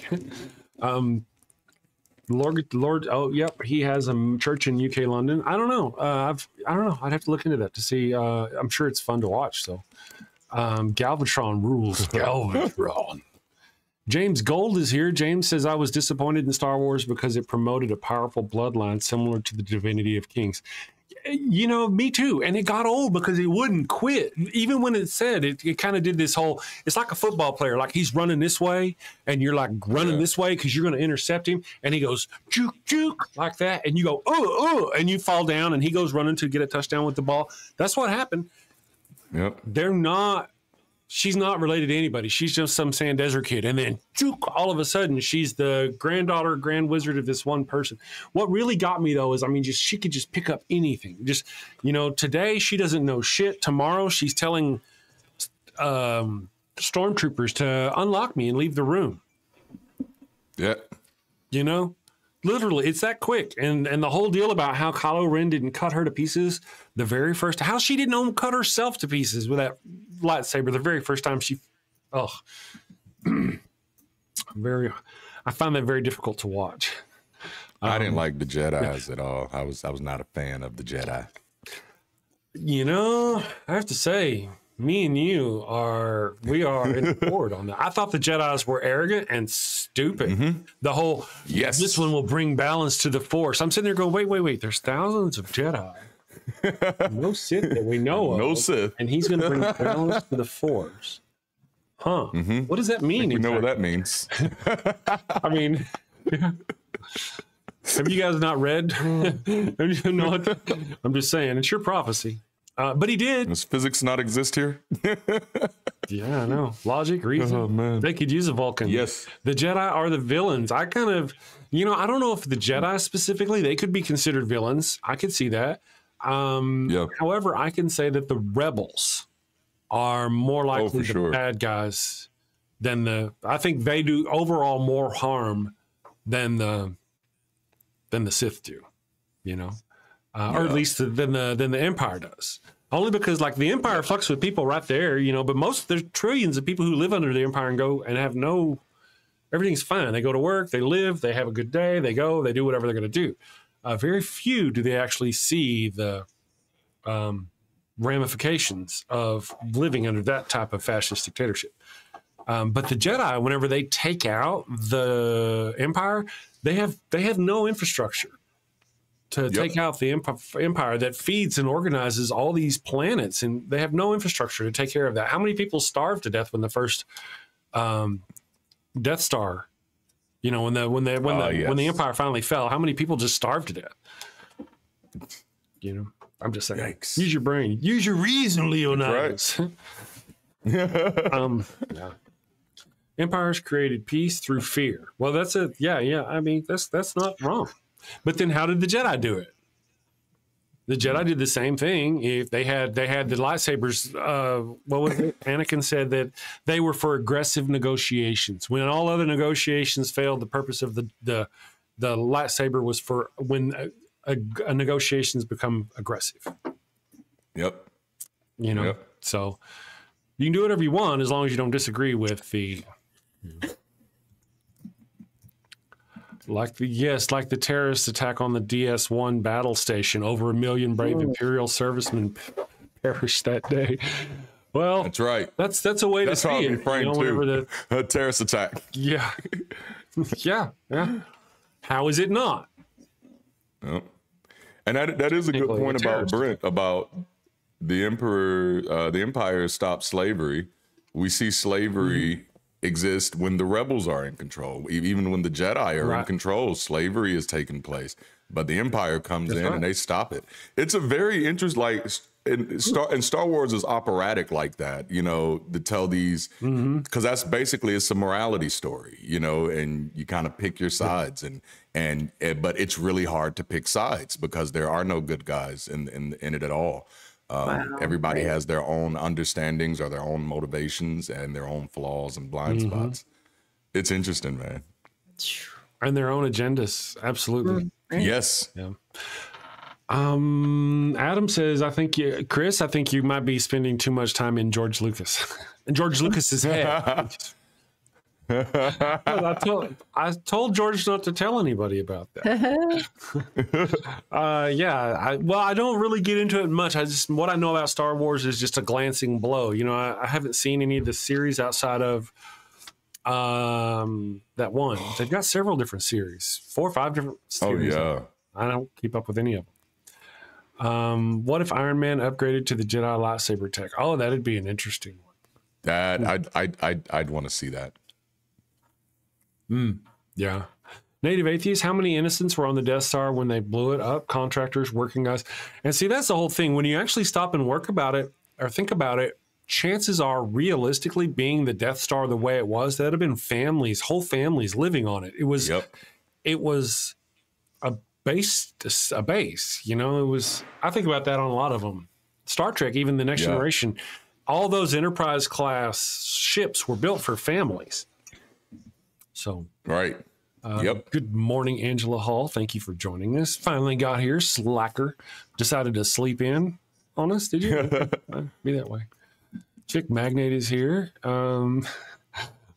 Lord, oh, yep, he has a church in UK London. I don't know. I don't know. I'd have to look into that to see. I'm sure it's fun to watch, so. Galvatron rules. Galvatron. James Gold is here. James says, I was disappointed in Star Wars because it promoted a powerful bloodline similar to the divinity of kings. Me too. And it got old because he wouldn't quit. Even when it said, it kind of did this whole, it's like a football player. Like he's running this way and you're like running this way because you're going to intercept him. And he goes, juke, juke, like that. And you go, and you fall down and he goes running to get a touchdown with the ball. That's what happened. Yep. She's not related to anybody. She's just some Sand Desert kid. And then all of a sudden she's the granddaughter, grand wizard of this one person. What really got me though is, she could just pick up anything. Just, today she doesn't know shit. Tomorrow she's telling stormtroopers to unlock me and leave the room. Yeah. Literally, it's that quick. And the whole deal about how Kylo Ren didn't cut her to pieces the very first, how she didn't cut herself to pieces with that lightsaber the very first time I find that very difficult to watch. I didn't like the Jedis at all. I was not a fan of the Jedi. I have to say, me and you are in accord on that. I thought the Jedis were arrogant and stupid. Mm-hmm. The whole, this one will bring balance to the Force. I'm sitting there going, wait. There's thousands of Jedi. No Sith that we know of. No Sith. And he's going to bring balance to the Force. Huh. Mm-hmm. What does that mean? We know what that means. Have you guys not read? I'm just saying, it's your prophecy. But he did. Does physics not exist here? Yeah, I know. Logic, reason. Oh, man. They could use a Vulcan. Yes. The Jedi are the villains. I kind of, I don't know if the Jedi specifically, they could be considered villains. I could see that. However, I can say that the rebels are more likely the bad guys than I think they do overall more harm than the Sith do, or at least than the Empire does. Only because the Empire fucks with people right there, but there's trillions of people who live under the Empire and go and have everything's fine. They go to work, they live, they have a good day, they go, they do whatever they're going to do. Very few do they actually see the ramifications of living under that type of fascist dictatorship. But the Jedi, whenever they take out the Empire, they have no infrastructure to take out the empire that feeds and organizes all these planets, and they have no infrastructure to take care of that. How many people starved to death when the first Death Star, when the Empire finally fell? How many people just starved to death? I'm just saying. Yikes. Use your brain, use your reason, Leonidas. Right. Empires created peace through fear. Well, that's it. Yeah. That's not wrong. But then how did the Jedi do it? The Jedi did the same thing. If they had the lightsabers, what was it? Anakin said that they were for aggressive negotiations. When all other negotiations failed, the purpose of the lightsaber was for when a negotiations become aggressive. Yep. So you can do whatever you want as long as you don't disagree with the Like the terrorist attack on the DS-1 battle station. Over 1 million brave Imperial servicemen perished that day. Well, that's right. That's a way to see it. That's how it too. A terrorist attack. Yeah. Yeah. How is it not? Yep. And that is a good point about Brent, about the empire stopped slavery. We see slavery exist when the rebels are in control. Even when the Jedi are in control, slavery is taking place. But the empire comes in and they stop it. It's a very interesting, like, and Star Wars is operatic like that, you know, to tell these, because that's basically, it's a morality story, you know, and you kind of pick your sides, but it's really hard to pick sides because there are no good guys in it at all. Everybody has their own understandings or their own motivations and their own flaws and blind spots. It's interesting, man. And their own agendas. Absolutely. Yes. Yeah. Adam says, Chris, I think you might be spending too much time in George Lucas. And George Lucas's head. I told George not to tell anybody about that. I don't really get into it much. What I know about Star Wars is just a glancing blow. You know, I haven't seen any of the series outside of that one. They've got several different series, 4 or 5 different series. Oh yeah. I don't keep up with any of them. What if Iron Man upgraded to the Jedi lightsaber tech? Oh, that'd be an interesting one. That I'd want to see that. Yeah. Native Atheists, how many innocents were on the Death Star when they blew it up? Contractors, working guys. And see, that's the whole thing. When you actually stop and work about it or think about it, chances are, realistically, being the Death Star the way it was, that'd have been families, whole families living on it. It was a base, you know. It was, I think about that on a lot of them. Star Trek, even the Next Generation, all those Enterprise class ships were built for families. So good morning, Angela Hall. Thank you for joining us. Finally got here. Slacker decided to sleep in on us. Did you? Be that way. Chick Magnate is here.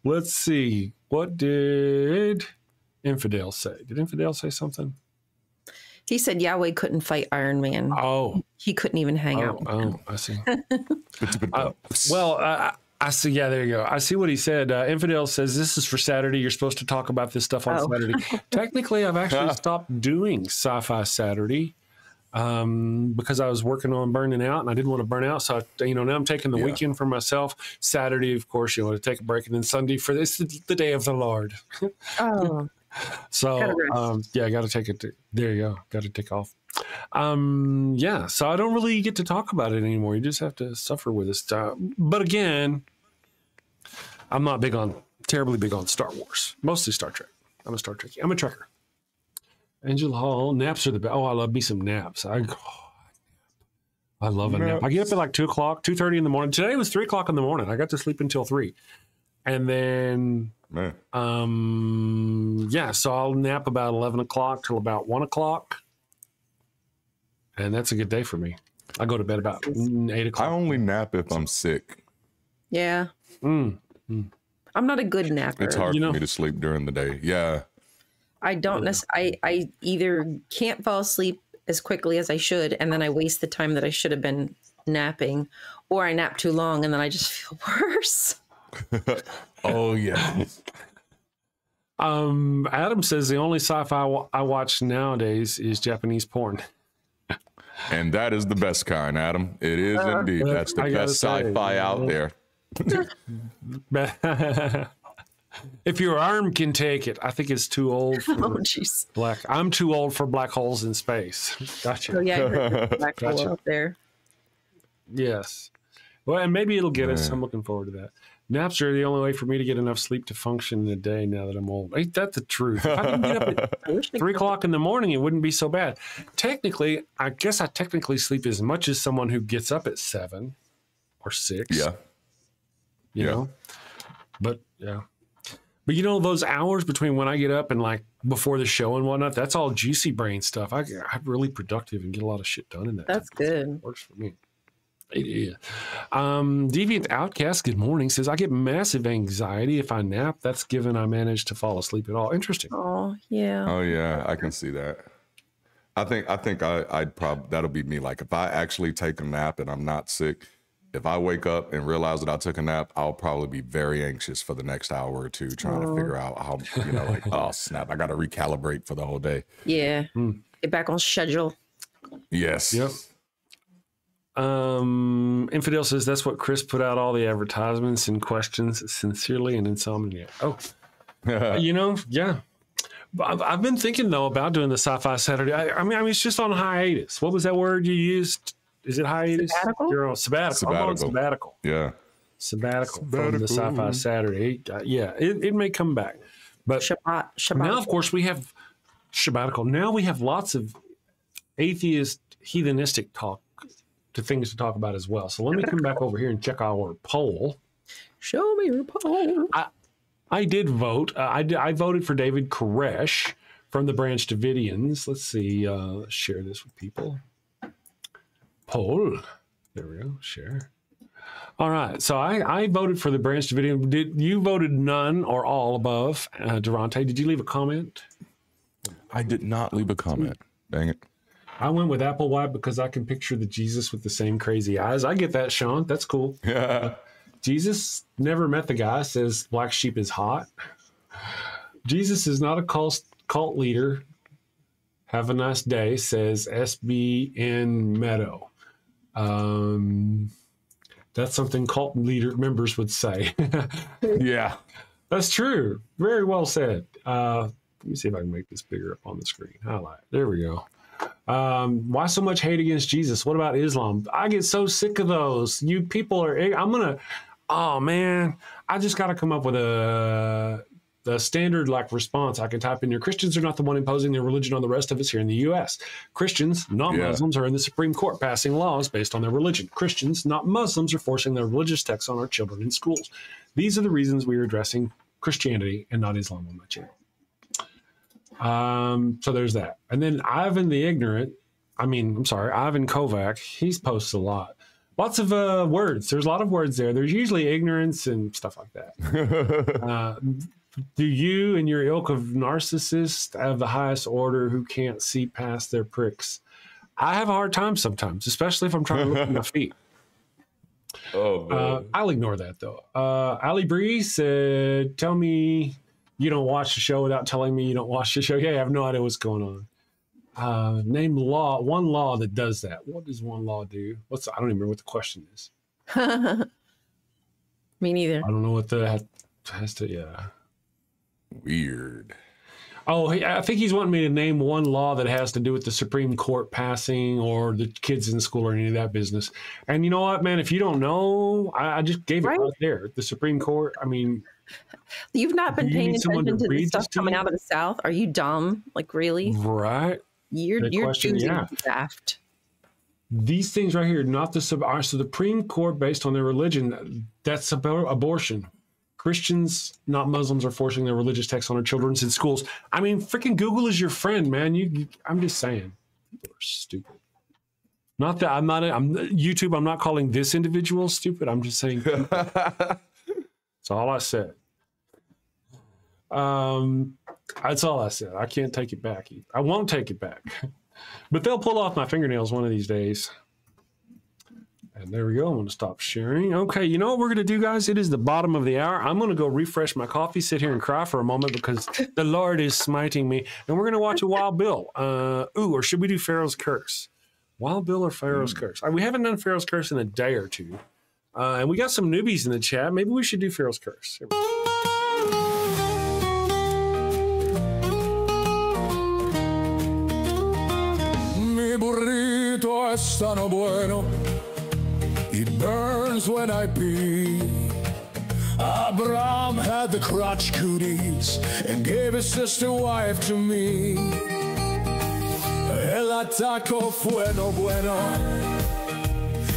Let's see. What did Infidel say? Did Infidel say something? He said Yahweh couldn't fight Iron Man. Oh. He couldn't even hang out. Oh, I see. I see. Yeah, there you go. I see what he said. Infidel says, this is for Saturday. You're supposed to talk about this stuff on Saturday. Technically, I've actually stopped doing Sci-Fi Saturday because I was working on burning out and I didn't want to burn out. So, now I'm taking the weekend for myself. Saturday, of course, to take a break. And then Sunday for this, the day of the Lord. So, I got to take it. There you go. Got to take off. So I don't really get to talk about it anymore. You just have to suffer with this stuff. But again, I'm not terribly big on Star Wars. Mostly Star Trek. I'm a Star Trekkie. I'm a Trekker. Angela Hall, naps are the best. Oh, I love me some naps. I love a nap. I get up at like 2 o'clock, 2:30 in the morning. Today was 3 o'clock in the morning. I got to sleep until 3. And then, so I'll nap about 11 o'clock till about 1 o'clock. And that's a good day for me. I go to bed about 8 o'clock. I only nap if I'm sick. Yeah. I'm not a good napper. It's hard for me to sleep during the day. Yeah. I don't necessarily. I either can't fall asleep as quickly as I should, and then I waste the time that I should have been napping, or I nap too long and then I just feel worse. Oh yeah. Adam says the only sci-fi I watch nowadays is Japanese porn. And that is the best kind, Adam. It is indeed. That's the best sci-fi out there. If your arm can take it, I think it's too old for black. I'm too old for black holes in space. Gotcha. Oh yeah, black hole out there. Yes. Well, and maybe it'll get us. I'm looking forward to that. Naps are the only way for me to get enough sleep to function in the day now that I'm old. Ain't that the truth? If I can get up at 3 o'clock in the morning, it wouldn't be so bad. Technically, I guess I technically sleep as much as someone who gets up at 7 or 6. Yeah. You know? But, yeah. But, those hours between when I get up and, like, before the show and whatnot, that's all juicy brain stuff. I'm really productive and get a lot of shit done in that. That's good. Works for me. Yeah. Deviant Outcast, good morning, says, I get massive anxiety if I nap. That's given I manage to fall asleep at all. Interesting. Oh, yeah. Oh, yeah, I can see that. I think I'd probably, that'll be me. Like if I actually take a nap and I'm not sick, if I wake up and realize that I took a nap, I'll probably be very anxious for the next hour or two trying to figure out how, like, oh, snap, I got to recalibrate for the whole day. Yeah. Get back on schedule. Yes. Yep. Infidel says that's what Chris put out all the advertisements and questions sincerely and insomnia. Oh, yeah. I've been thinking though about doing the Sci-Fi Saturday. I mean, it's just on hiatus. What was that word you used? Is it hiatus? Sabbatical? You're on sabbatical. I'm on sabbatical. Yeah. Sabbatical from the Sci-Fi Saturday. Yeah, it may come back. But Shabbat. Now, of course, we have sabbatical. Now we have lots of atheist, heathenistic things to talk about as well. So let me come back over here and check our poll. Show me your poll. I did vote. I voted for David Koresh from the Branch Davidians. Let's see. Share this with people. Poll. There we go. Share. All right. So I voted for the Branch Davidian. Did you voted none or all above? Darante, did you leave a comment? I did not leave a comment. Dang it. I went with Applewhite because I can picture the Jesus with the same crazy eyes. I get that, Sean. That's cool. Yeah. Jesus never met the guy, says Black Sheep is hot. Jesus is not a cult leader. Have a nice day, says SBN Meadow. That's something cult leader members would say. Yeah. That's true. Very well said. Let me see if I can make this bigger up on the screen. Highlight. There we go. Why so much hate against Jesus? What about Islam? I get so sick of those. You people are, oh man, I just got to come up with a standard like response. I can type in here. Christians are not the one imposing their religion on the rest of us here in the U.S. Christians, not Muslims, are in the Supreme Court passing laws based on their religion. Christians, not Muslims, are forcing their religious texts on our children in schools. These are the reasons we are addressing Christianity and not Islam on my channel. So there's that. And then Ivan Kovac, he's posted a lot. Lots of words. There's a lot of words there. There's usually ignorance and stuff like that. Do you and your ilk of narcissists have the highest order who can't see past their pricks? I have a hard time sometimes, especially if I'm trying to look at my feet. Oh, man. I'll ignore that, though. Ali Bree said, tell me you don't watch the show without telling me you don't watch the show. Yeah, I have no idea what's going on. Name one law that does that. What does one law do? I don't even remember what the question is. Me neither. I don't know what that has to, yeah. Weird. Oh, I think he's wanting me to name one law that has to do with the Supreme Court passing or the kids in school or any of that business. And you know what, man? If you don't know, I just gave it right there. The Supreme Court, I mean... You've not been paying attention to the stuff coming out of the South? Are you dumb? Like, really? Right. You're choosing daft. These things right here, not the Supreme Court based on their religion, that's about abortion. Christians, not Muslims, are forcing their religious texts on our children in schools. I mean, freaking Google is your friend, man. I'm just saying. People are stupid. Not that I'm YouTube, I'm not calling this individual stupid. I'm just saying. That's all I said. That's all I said. I can't take it back. I won't take it back. But they'll pull off my fingernails one of these days. And there we go. I'm going to stop sharing. Okay, you know what we're going to do, guys? It is the bottom of the hour. I'm going to go refresh my coffee, sit here and cry for a moment because the Lord is smiting me. And we're going to watch a Wild Bill. Or should we do Pharaoh's Curse? Wild Bill or Pharaoh's Curse? We haven't done Pharaoh's Curse in a day or two. And we got some newbies in the chat. Maybe we should do Pharaoh's Curse. Here we go. Mi burrito es tan bueno. It burns when I pee. Abraham had the crotch cooties and gave his sister wife to me. El ataco fue no bueno.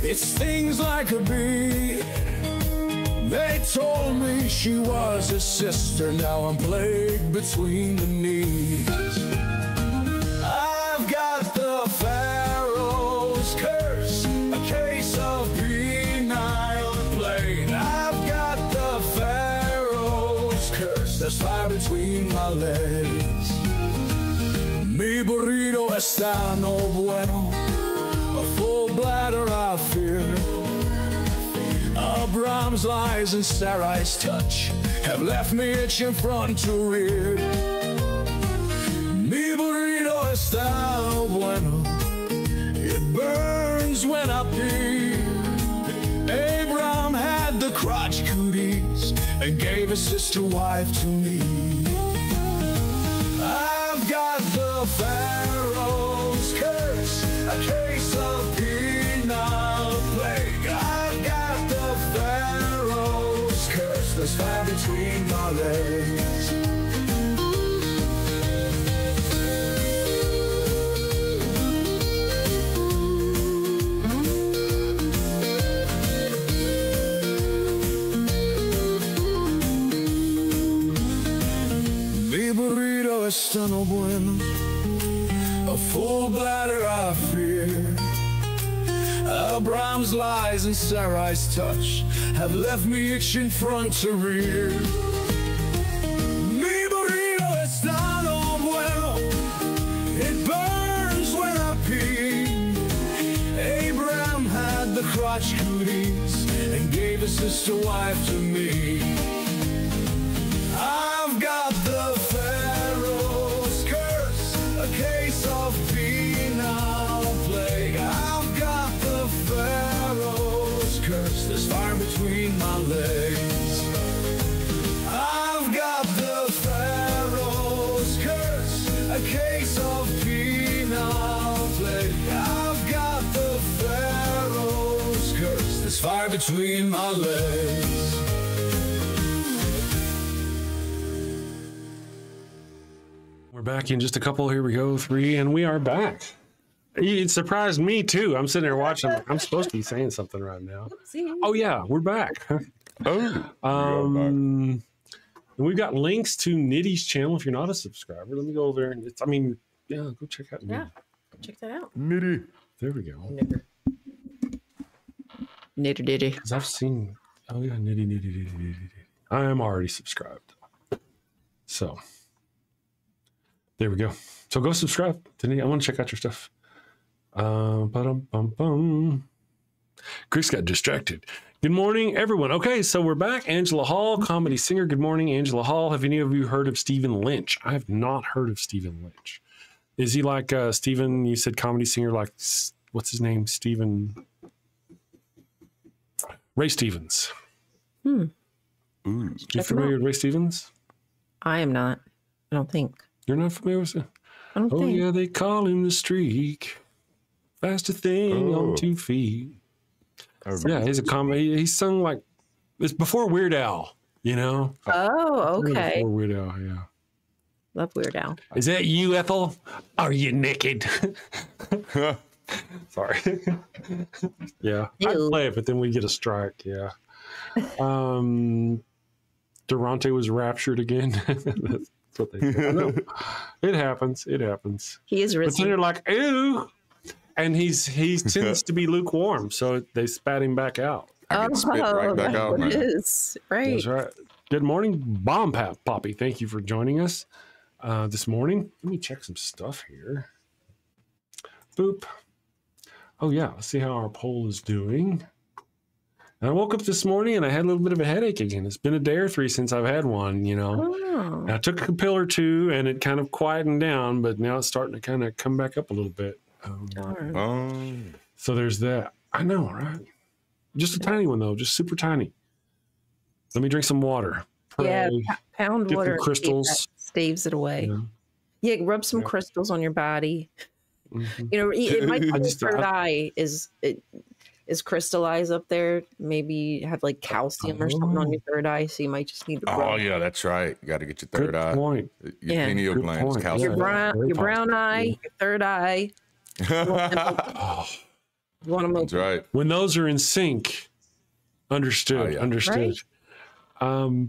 It stings like a bee. They told me she was his sister. Now I'm plagued between the knees. I've got the Pharaoh's curse, a case of fire between my legs. Mi burrito está no bueno, a full bladder I fear. Brahms lies and Sarai's touch have left me itching front to rear. Mi burrito está no bueno, it burns when I pee. Abraham had the crotch cooties and gave his sister wife to me. I've got the Pharaoh's curse, a case of penal plague. I've got the Pharaoh's curse, there's fire between my legs. Está no bueno, a full bladder I fear. Abraham's lies and Sarai's touch have left me itching front to rear. Mi burrito está no bueno, it burns when I pee. Abraham had the crotch cooties and gave his sister wife to me. I've got the Pharaoh's curse, a case of penal plague. I've got the Pharaoh's curse, there's fire between my legs. I've got the Pharaoh's curse, a case of penal plague. I've got the Pharaoh's curse, there's fire between my legs. We're back in just a couple. Here we go. 3, and we are back. It surprised me too. I'm sitting there watching. I'm supposed to be saying something right now. Oh yeah, we're back. And we've got links to Nitty's channel. If you're not a subscriber, let me go over there and go check out Nitty. Yeah, check that out. Nitty. There we go. Nitty. Because I've seen. Oh yeah, Nitty. I am already subscribed. So. There we go. So go subscribe to me. I want to check out your stuff. Chris got distracted. Good morning, everyone. Okay, so we're back. Angela Hall, comedy singer. Good morning, Angela Hall. Have any of you heard of Stephen Lynch? I have not heard of Stephen Lynch. Is he like Stephen? You said comedy singer, like what's his name? Ray Stevens. Ooh. You familiar with Ray Stevens? I am not. I don't think. You're not familiar with it? I don't think. Yeah, they call him the Streak. Fastest thing on 2 feet. Yeah, he's a comedy. He sung like it's before Weird Al, you know? Oh, okay. Before Weird Al, yeah. Love Weird Al. Is that you, Ethel? Are you naked? Sorry. Yeah. I'd play it, but then we get a strike, yeah. Darante was raptured again. That's what they say. I know. It happens. He is risen. But then you're like, ooh. And he tends to be lukewarm, so they spat him back out. I get spit right back out, man. It is. Right. That's right. Good morning, Bomb Poppy. Thank you for joining us this morning. Let me check some stuff here. Boop. Oh, yeah. Let's see how our poll is doing. And I woke up this morning and I had a little bit of a headache again. It's been a day or 3 since I've had one, you know. Oh. I took a pill or 2 and it kind of quietened down, but now it's starting to kind of come back up a little bit. So there's that. I know, right? Just a tiny one, though. Just super tiny. Let me drink some water. Pray, yeah, pound water. Crystals. Staves it away. Yeah, rub some crystals on your body. Mm-hmm. You know, it might be the third eye is crystallized up there. Maybe have like calcium or something on your third eye, so you might just need to rub. Oh yeah, that's right. You got to get your third eye. Point. Your pineal glands, calcium. Your brown eye, your third eye. You want them That's right. When those are in sync, understood. Understood. Right?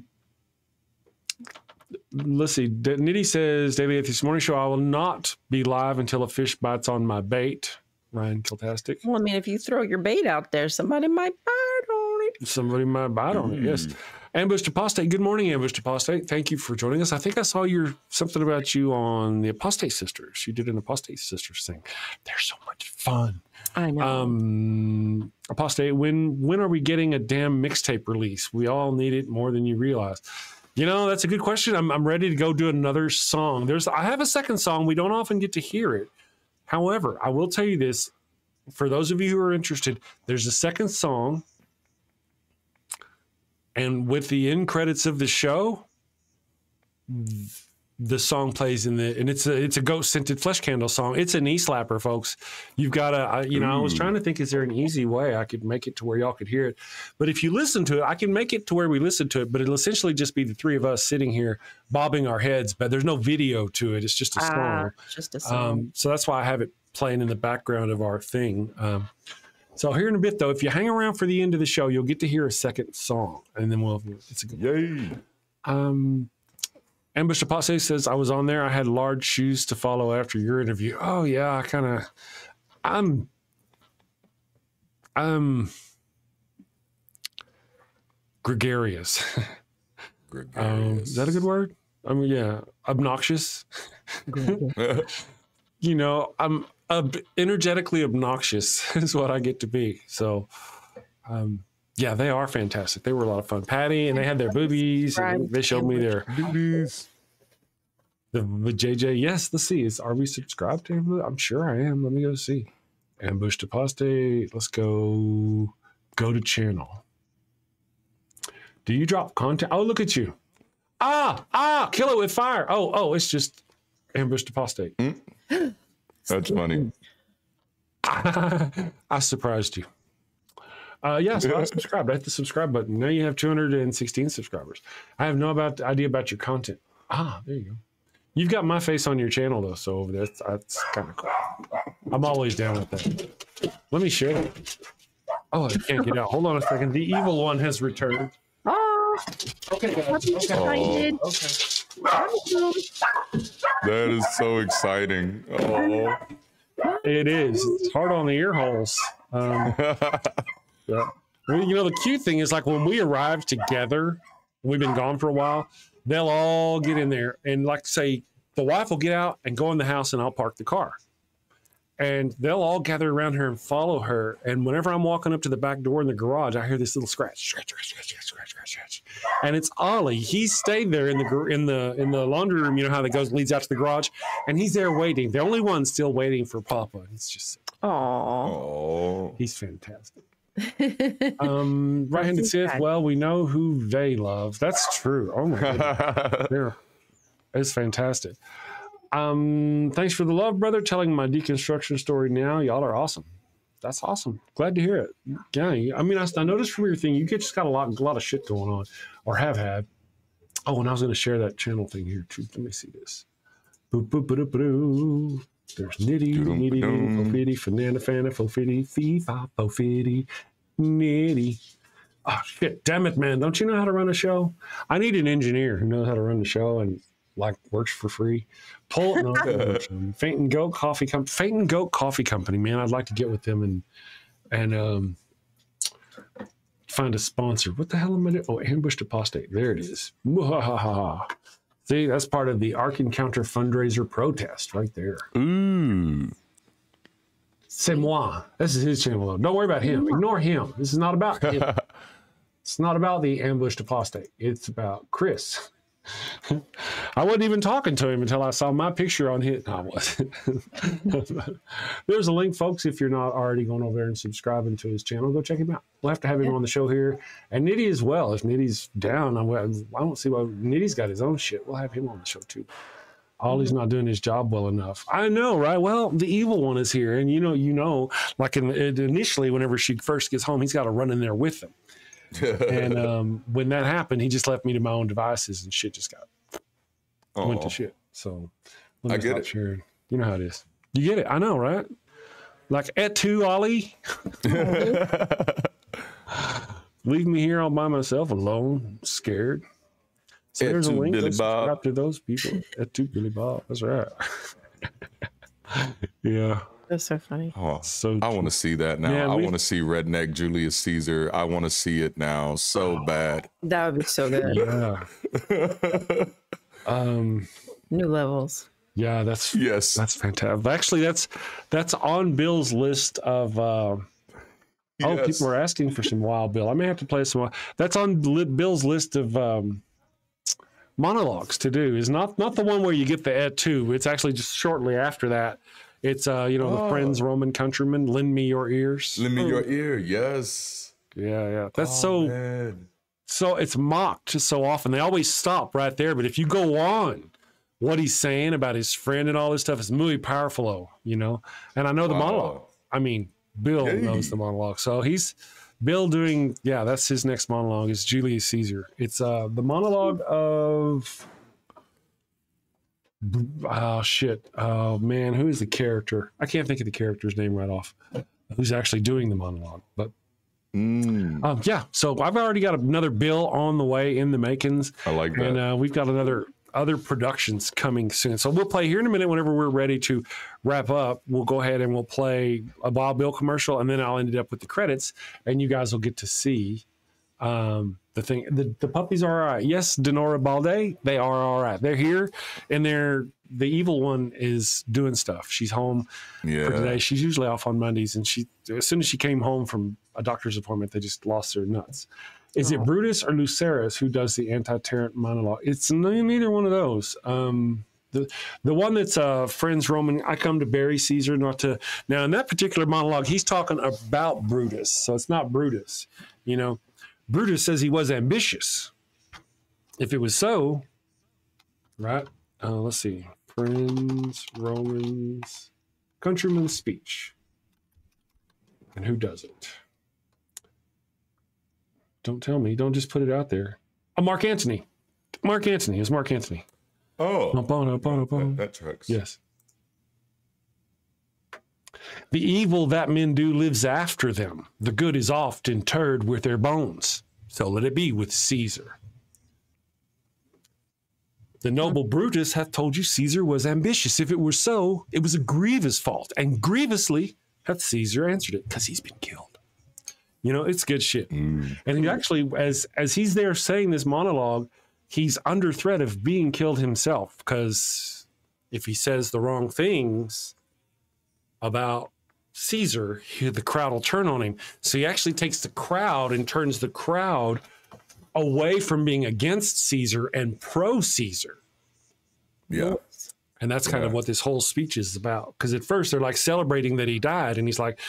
Let's see. Nitty says, Daily Atheist Morning Show, I will not be live until a fish bites on my bait. Ryan Cultastic. Well, I mean, if you throw your bait out there, somebody might bite on it. Somebody might bite on it. Yes. Ambushed Apostate. Good morning, Ambushed Apostate. Thank you for joining us. I think I saw something about you on the Apostate Sisters. You did an Apostate Sisters thing. They're so much fun. I know. Apostate, when are we getting a damn mixtape release? We all need it more than you realize. You know, that's a good question. I'm ready to go do another song. I have a second song. We don't often get to hear it. However, I will tell you this. For those of you who are interested, there's a second song. And with the end credits of the show, the song plays and it's a ghost scented flesh candle song. It's a knee slapper, folks. You've got to, I was trying to think, is there an easy way I could make it to where y'all could hear it? But if you listen to it, I can make it to where we listen to it, but it'll essentially just be the three of us sitting here bobbing our heads, but there's no video to it. It's just a song. Just a song. So that's why I have it playing in the background of our thing. So here in a bit, though, if you hang around for the end of the show, you'll get to hear a second song, and then it's a good Yay. Ambush Apostate says, I was on there. I had large shoes to follow after your interview. Oh, yeah, I'm gregarious. Is that a good word? Yeah, obnoxious. You know, I'm energetically obnoxious is what I get to be. So, yeah, they are fantastic. They were a lot of fun. Patty, and they had their boobies. And they showed me their boobies. The JJ, yes, let's see. Are we subscribed to him? I'm sure I am. Let me go see. Ambushed Apostate. Let's go to channel. Do you drop content? Oh, look at you. Kill it with fire. Oh, it's just Ambushed Apostate. That's funny. I surprised you. So I subscribed. I hit the subscribe button. Now you have 216 subscribers. I have no idea about your content. There you go. You've got my face on your channel, though, so that's kind of cool. I'm always down with that. Let me share that. Oh, I can't get out. Hold on a second. The evil one has returned. Okay, guys. Okay. That is so exciting. Oh, it is. It's hard on the ear holes. Yeah. You know, the cute thing is, like, when we arrive together, we've been gone for a while, they'll all get in there and, like, say, the wife will get out and go in the house and I'll park the car. And they'll all gather around her and follow her. And whenever I'm walking up to the back door in the garage, I hear this little scratch. And it's Ollie. He stayed there in the laundry room. You know how that leads out to the garage, and he's there waiting. The only one still waiting for Papa. It's just, he's fantastic. Right-handed Sith. Well, we know who they love. That's true. Oh my goodness. It's fantastic. Thanks for the love, brother. Telling my deconstruction story now. Y'all are awesome. That's awesome. Glad to hear it. Yeah, I mean, I noticed from your thing, you just got a lot of shit going on, or have had. Oh, and I was going to share that channel thing here too. Let me see this. Boo, boo, boo, boo, boo. There's nitty, nitty, fofitty, fanana, fana, fofitty, fee, fa, fofitty, nitty. Oh shit! Damn it, man! Don't you know how to run a show? I need an engineer who knows how to run the show and like works for free. Pull it. Faint and Goat Coffee Company. Man, I'd like to get with them and find a sponsor. What the hell am I doing? Oh, Ambushed Apostate. There it is. See, that's part of the Ark Encounter fundraiser protest right there. C'est moi. This is his channel. Don't worry about him. Ignore him. This is not about him. It's not about the Ambushed Apostate. It's about Chris. I wasn't even talking to him until I saw my picture on his. No, I wasn't. There's a link, folks. If you're not already going over there and subscribing to his channel, go check him out. We'll have to have him on the show here, and Nitty as well. If Nitty's down, I don't see why Nitty's got his own shit. We'll have him on the show too. Ollie's not doing his job well enough. I know, right? Well, the evil one is here, and you know, like initially, whenever she first gets home, he's got to run in there with him. And when that happened, he just left me to my own devices, and shit just went to shit. So I get it. Sharing. You know how it is. You get it. I know, right? Like, et tu, Ollie? Leave me here all by myself, alone, scared. So there's a link. Let's subscribe to those people. Et tu, Billy Bob. That's right. Yeah. That's so funny. Oh, So I want to see that now. Man, I want to see Redneck Julius Caesar. I want to see it now so bad. That would be so good. Yeah. New levels. Yeah, that's fantastic. Actually, that's on Bill's list of. Oh, people are asking for some Wild Bill. I may have to play some. That's on Bill's list of monologues to do. Is not the one where you get the et tu. It's actually just shortly after that. It's the Friends, Roman countrymen, lend me your ears. Lend me your ear. Yes. Yeah. That's man. So it's mocked so often. They always stop right there. But if you go on, what he's saying about his friend and all this stuff is muy powerful, And I know the monologue. I mean, Bill knows the monologue. So he's Bill doing, that's his next monologue is Julius Caesar. It's the monologue of, oh man, who is the character? I can't think of the character's name right off. Who's actually doing the monologue, but so I've already got another Bill on the way in the makings. I like that. And we've got other productions coming soon. So we'll play here in a minute whenever we're ready to wrap up. We'll go ahead and we'll play a Wild Bill commercial, and then I'll end it up with the credits, and you guys will get to see the thing. The puppies are all right. Yes, Denora Balde, they are all right. They're here, and the evil one is doing stuff. She's home for today. She's usually off on Mondays, and as soon as she came home from a doctor's appointment, they just lost their nuts. Is it Brutus or Lucerus who does the anti-tyrant monologue? It's neither one of those. The one that's Friends Roman, I come to bury Caesar, not to. Now, in that particular monologue, he's talking about Brutus, so it's not Brutus. Brutus says he was ambitious. If it was so, right? Let's see. Friends, Romans, countryman's speech. And who does it? Don't tell me. Don't just put it out there. Mark Antony. Mark Antony. It's Mark Antony. Oh. That tracks. Yes. The evil that men do lives after them. The good is oft interred with their bones. So let it be with Caesar. The noble Brutus hath told you Caesar was ambitious. If it were so, it was a grievous fault. And grievously hath Caesar answered it, because he's been killed. It's good shit. And he actually, as he's there saying this monologue, he's under threat of being killed himself, because if he says the wrong things about Caesar, the crowd will turn on him. So he actually takes the crowd and turns the crowd away from being against Caesar and pro-Caesar. Yeah. And that's kind of what this whole speech is about. Because at first they're like celebrating that he died, and he's like,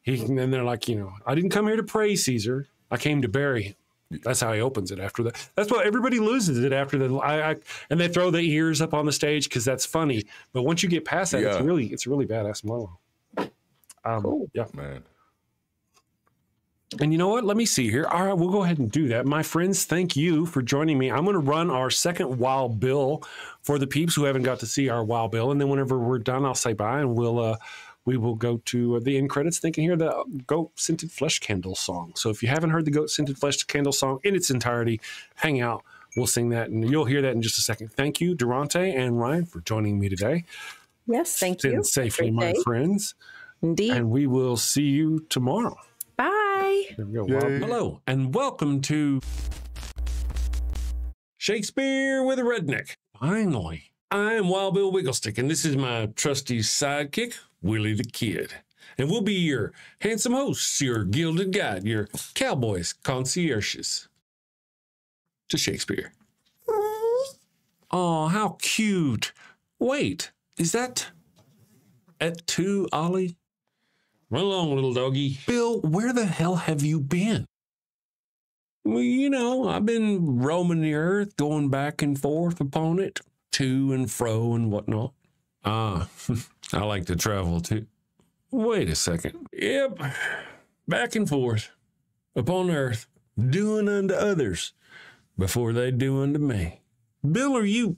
and they're like, I didn't come here to praise Caesar. I came to bury him. That's how he opens it after that. That's why everybody loses it after the, and they throw the ears up on the stage because that's funny. But once you get past that, it's a really badass monologue. Cool. Yeah, man. And you know what? Let me see here. All right, we'll go ahead and do that. My friends, thank you for joining me. I'm going to run our second Wild Bill for the peeps who haven't got to see our Wild Bill. And then whenever we're done, I'll say bye, and we will go to the end credits. They can hear the Goat Scented Flesh Candle song. So if you haven't heard the Goat Scented Flesh Candle song in its entirety, hang out. We'll sing that, and you'll hear that in just a second. Thank you, Darante and Ryan, for joining me today. Yes, thank you. Send safely, my friends. Indeed. And we will see you tomorrow. Bye. There we go. Hello, and welcome to Shakespeare with a Redneck. Finally, I'm Wild Bill Wigglestick, and this is my trusty sidekick, Willie the Kid. And we'll be your handsome hosts, your gilded guide, your cowboys, concierges to Shakespeare. Oh, how cute. Wait, is that et tu, Ollie? Run along, little doggy. Bill, where the hell have you been? Well, I've been roaming the earth, going back and forth upon it, to and fro and whatnot. I like to travel too. Wait a second. Yep, back and forth upon earth, doing unto others before they do unto me. Bill, are you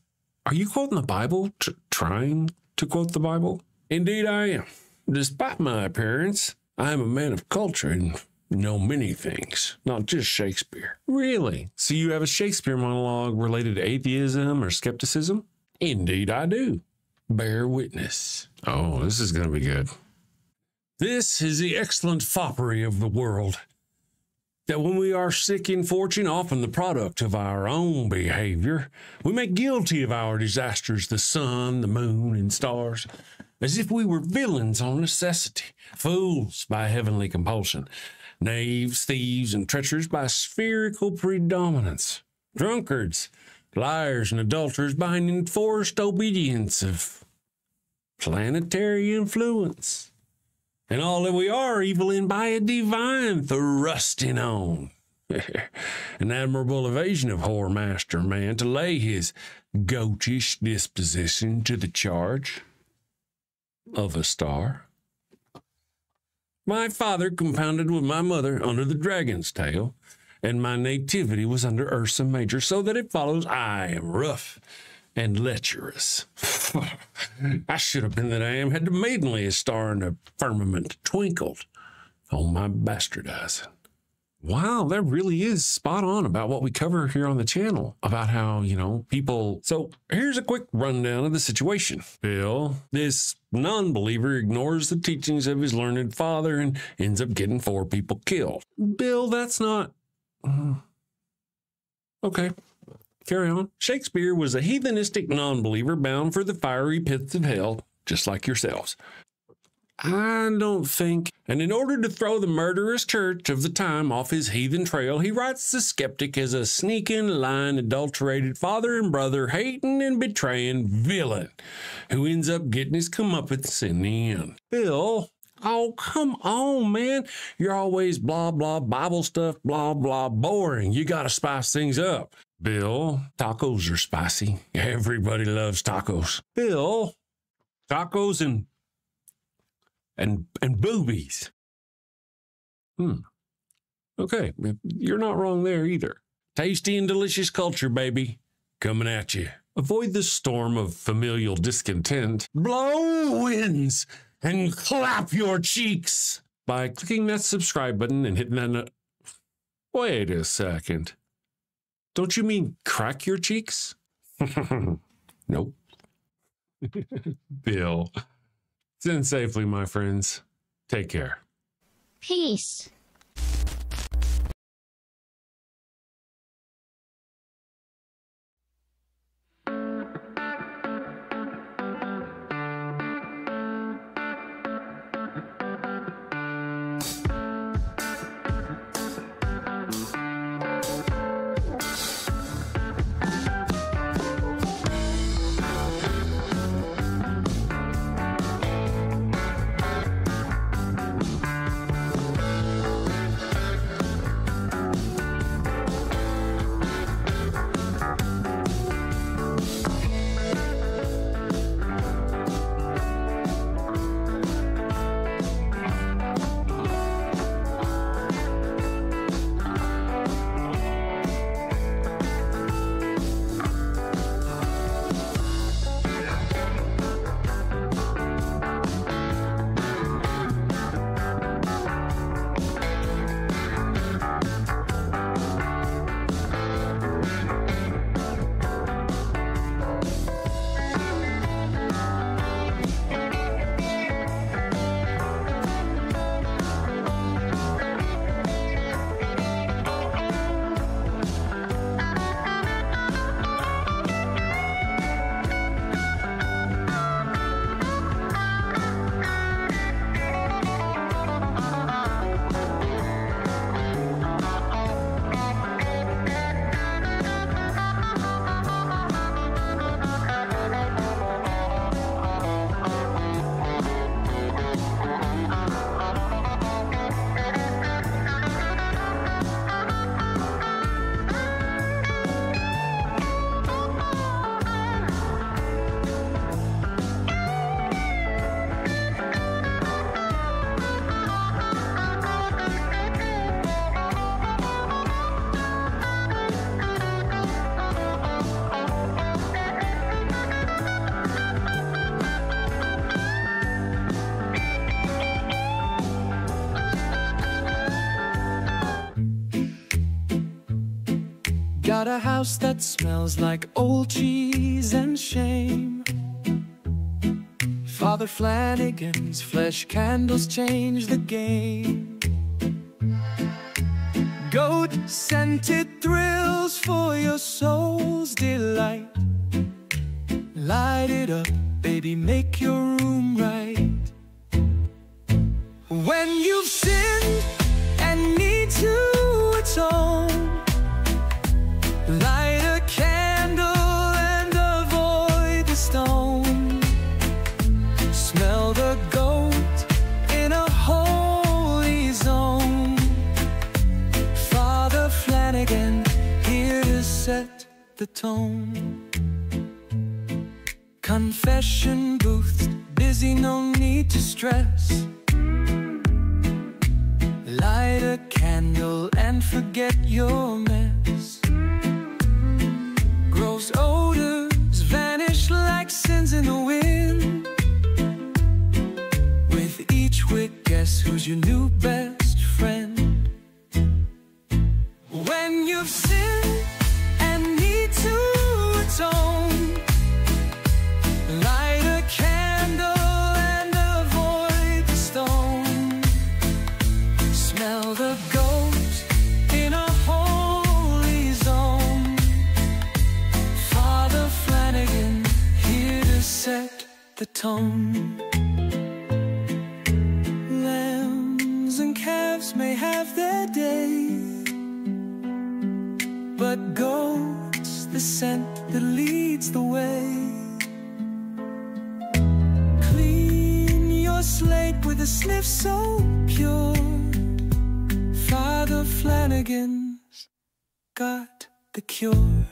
quoting the Bible? Trying to quote the Bible? Indeed I am. Despite my appearance, I am a man of culture and know many things, not just Shakespeare. Really? So you have a Shakespeare monologue related to atheism or skepticism? Indeed I do. Bear witness. Oh, this is going to be good. This is the excellent foppery of the world, that when we are sick in fortune, often the product of our own behavior, we make guilty of our disasters the sun, the moon, and stars, as if we were villains on necessity, fools by heavenly compulsion, knaves, thieves, and treacherous by spherical predominance, drunkards, liars, and adulterers by an enforced obedience of planetary influence, and all that we are evil in by a divine thrusting on. An admirable evasion of whoremaster man to lay his goatish disposition to the charge of a star. My father compounded with my mother under the dragon's tail, and my nativity was under Ursa Major, so that it follows I am rough and lecherous. I should have been that I am, had the maidenliest star in the firmament twinkled on my bastardizing. Wow, that really is spot on about what we cover here on the channel, about how, people... So here's a quick rundown of the situation. Bill, this non-believer, ignores the teachings of his learned father and ends up getting 4 people killed. Bill, that's not... Okay, carry on. Shakespeare was a heathenistic non-believer bound for the fiery pits of hell, just like yourselves. I don't think. And in order to throw the murderous church of the time off his heathen trail, he writes the skeptic as a sneaking, lying, adulterated father and brother, hating and betraying villain who ends up getting his comeuppance in the end. Bill, oh, come on, man. You're always blah, blah, Bible stuff, blah, blah, boring. You got to spice things up. Bill, tacos are spicy. Everybody loves tacos. Bill, tacos and boobies. Okay, you're not wrong there either. Tasty and delicious culture, baby, coming at you. Avoid the storm of familial discontent. Blow winds and clap your cheeks by clicking that subscribe button and hitting that. Wait a second. Don't you mean crack your cheeks? Nope. Bill. Send safely, my friends. Take care. Peace. Got a house that smells like old cheese and shame. Father Flanagan's flesh candles change the game. Goat-scented thrills for your soul's delight. Light it up, baby, make your room right. When you've sinned and need to atone, light a candle and avoid the stone. Smell the goat in a holy zone. Father Flanagan here to set the tone. Confession booth, busy, no need to stress. Light a candle and forget your mess. Gross odors vanish like sins in the wind. With each wick, guess who's your new best friend? When you've sinned and need to atone, light a candle and avoid the stone. Smell the goat in a holy zone. Father Flanagan here to set the tone. Lambs and calves may have their day, but goat's the scent that leads the way. Clean your slate with a sniff so pure. Father Flanagan's got the cure.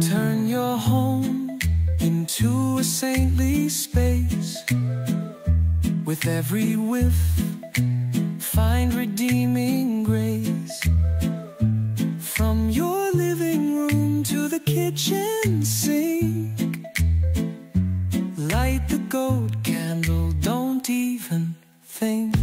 Turn your home into a saintly space. With every whiff, find redeeming grace. From your living room to the kitchen sink, light the gold candle, don't even think.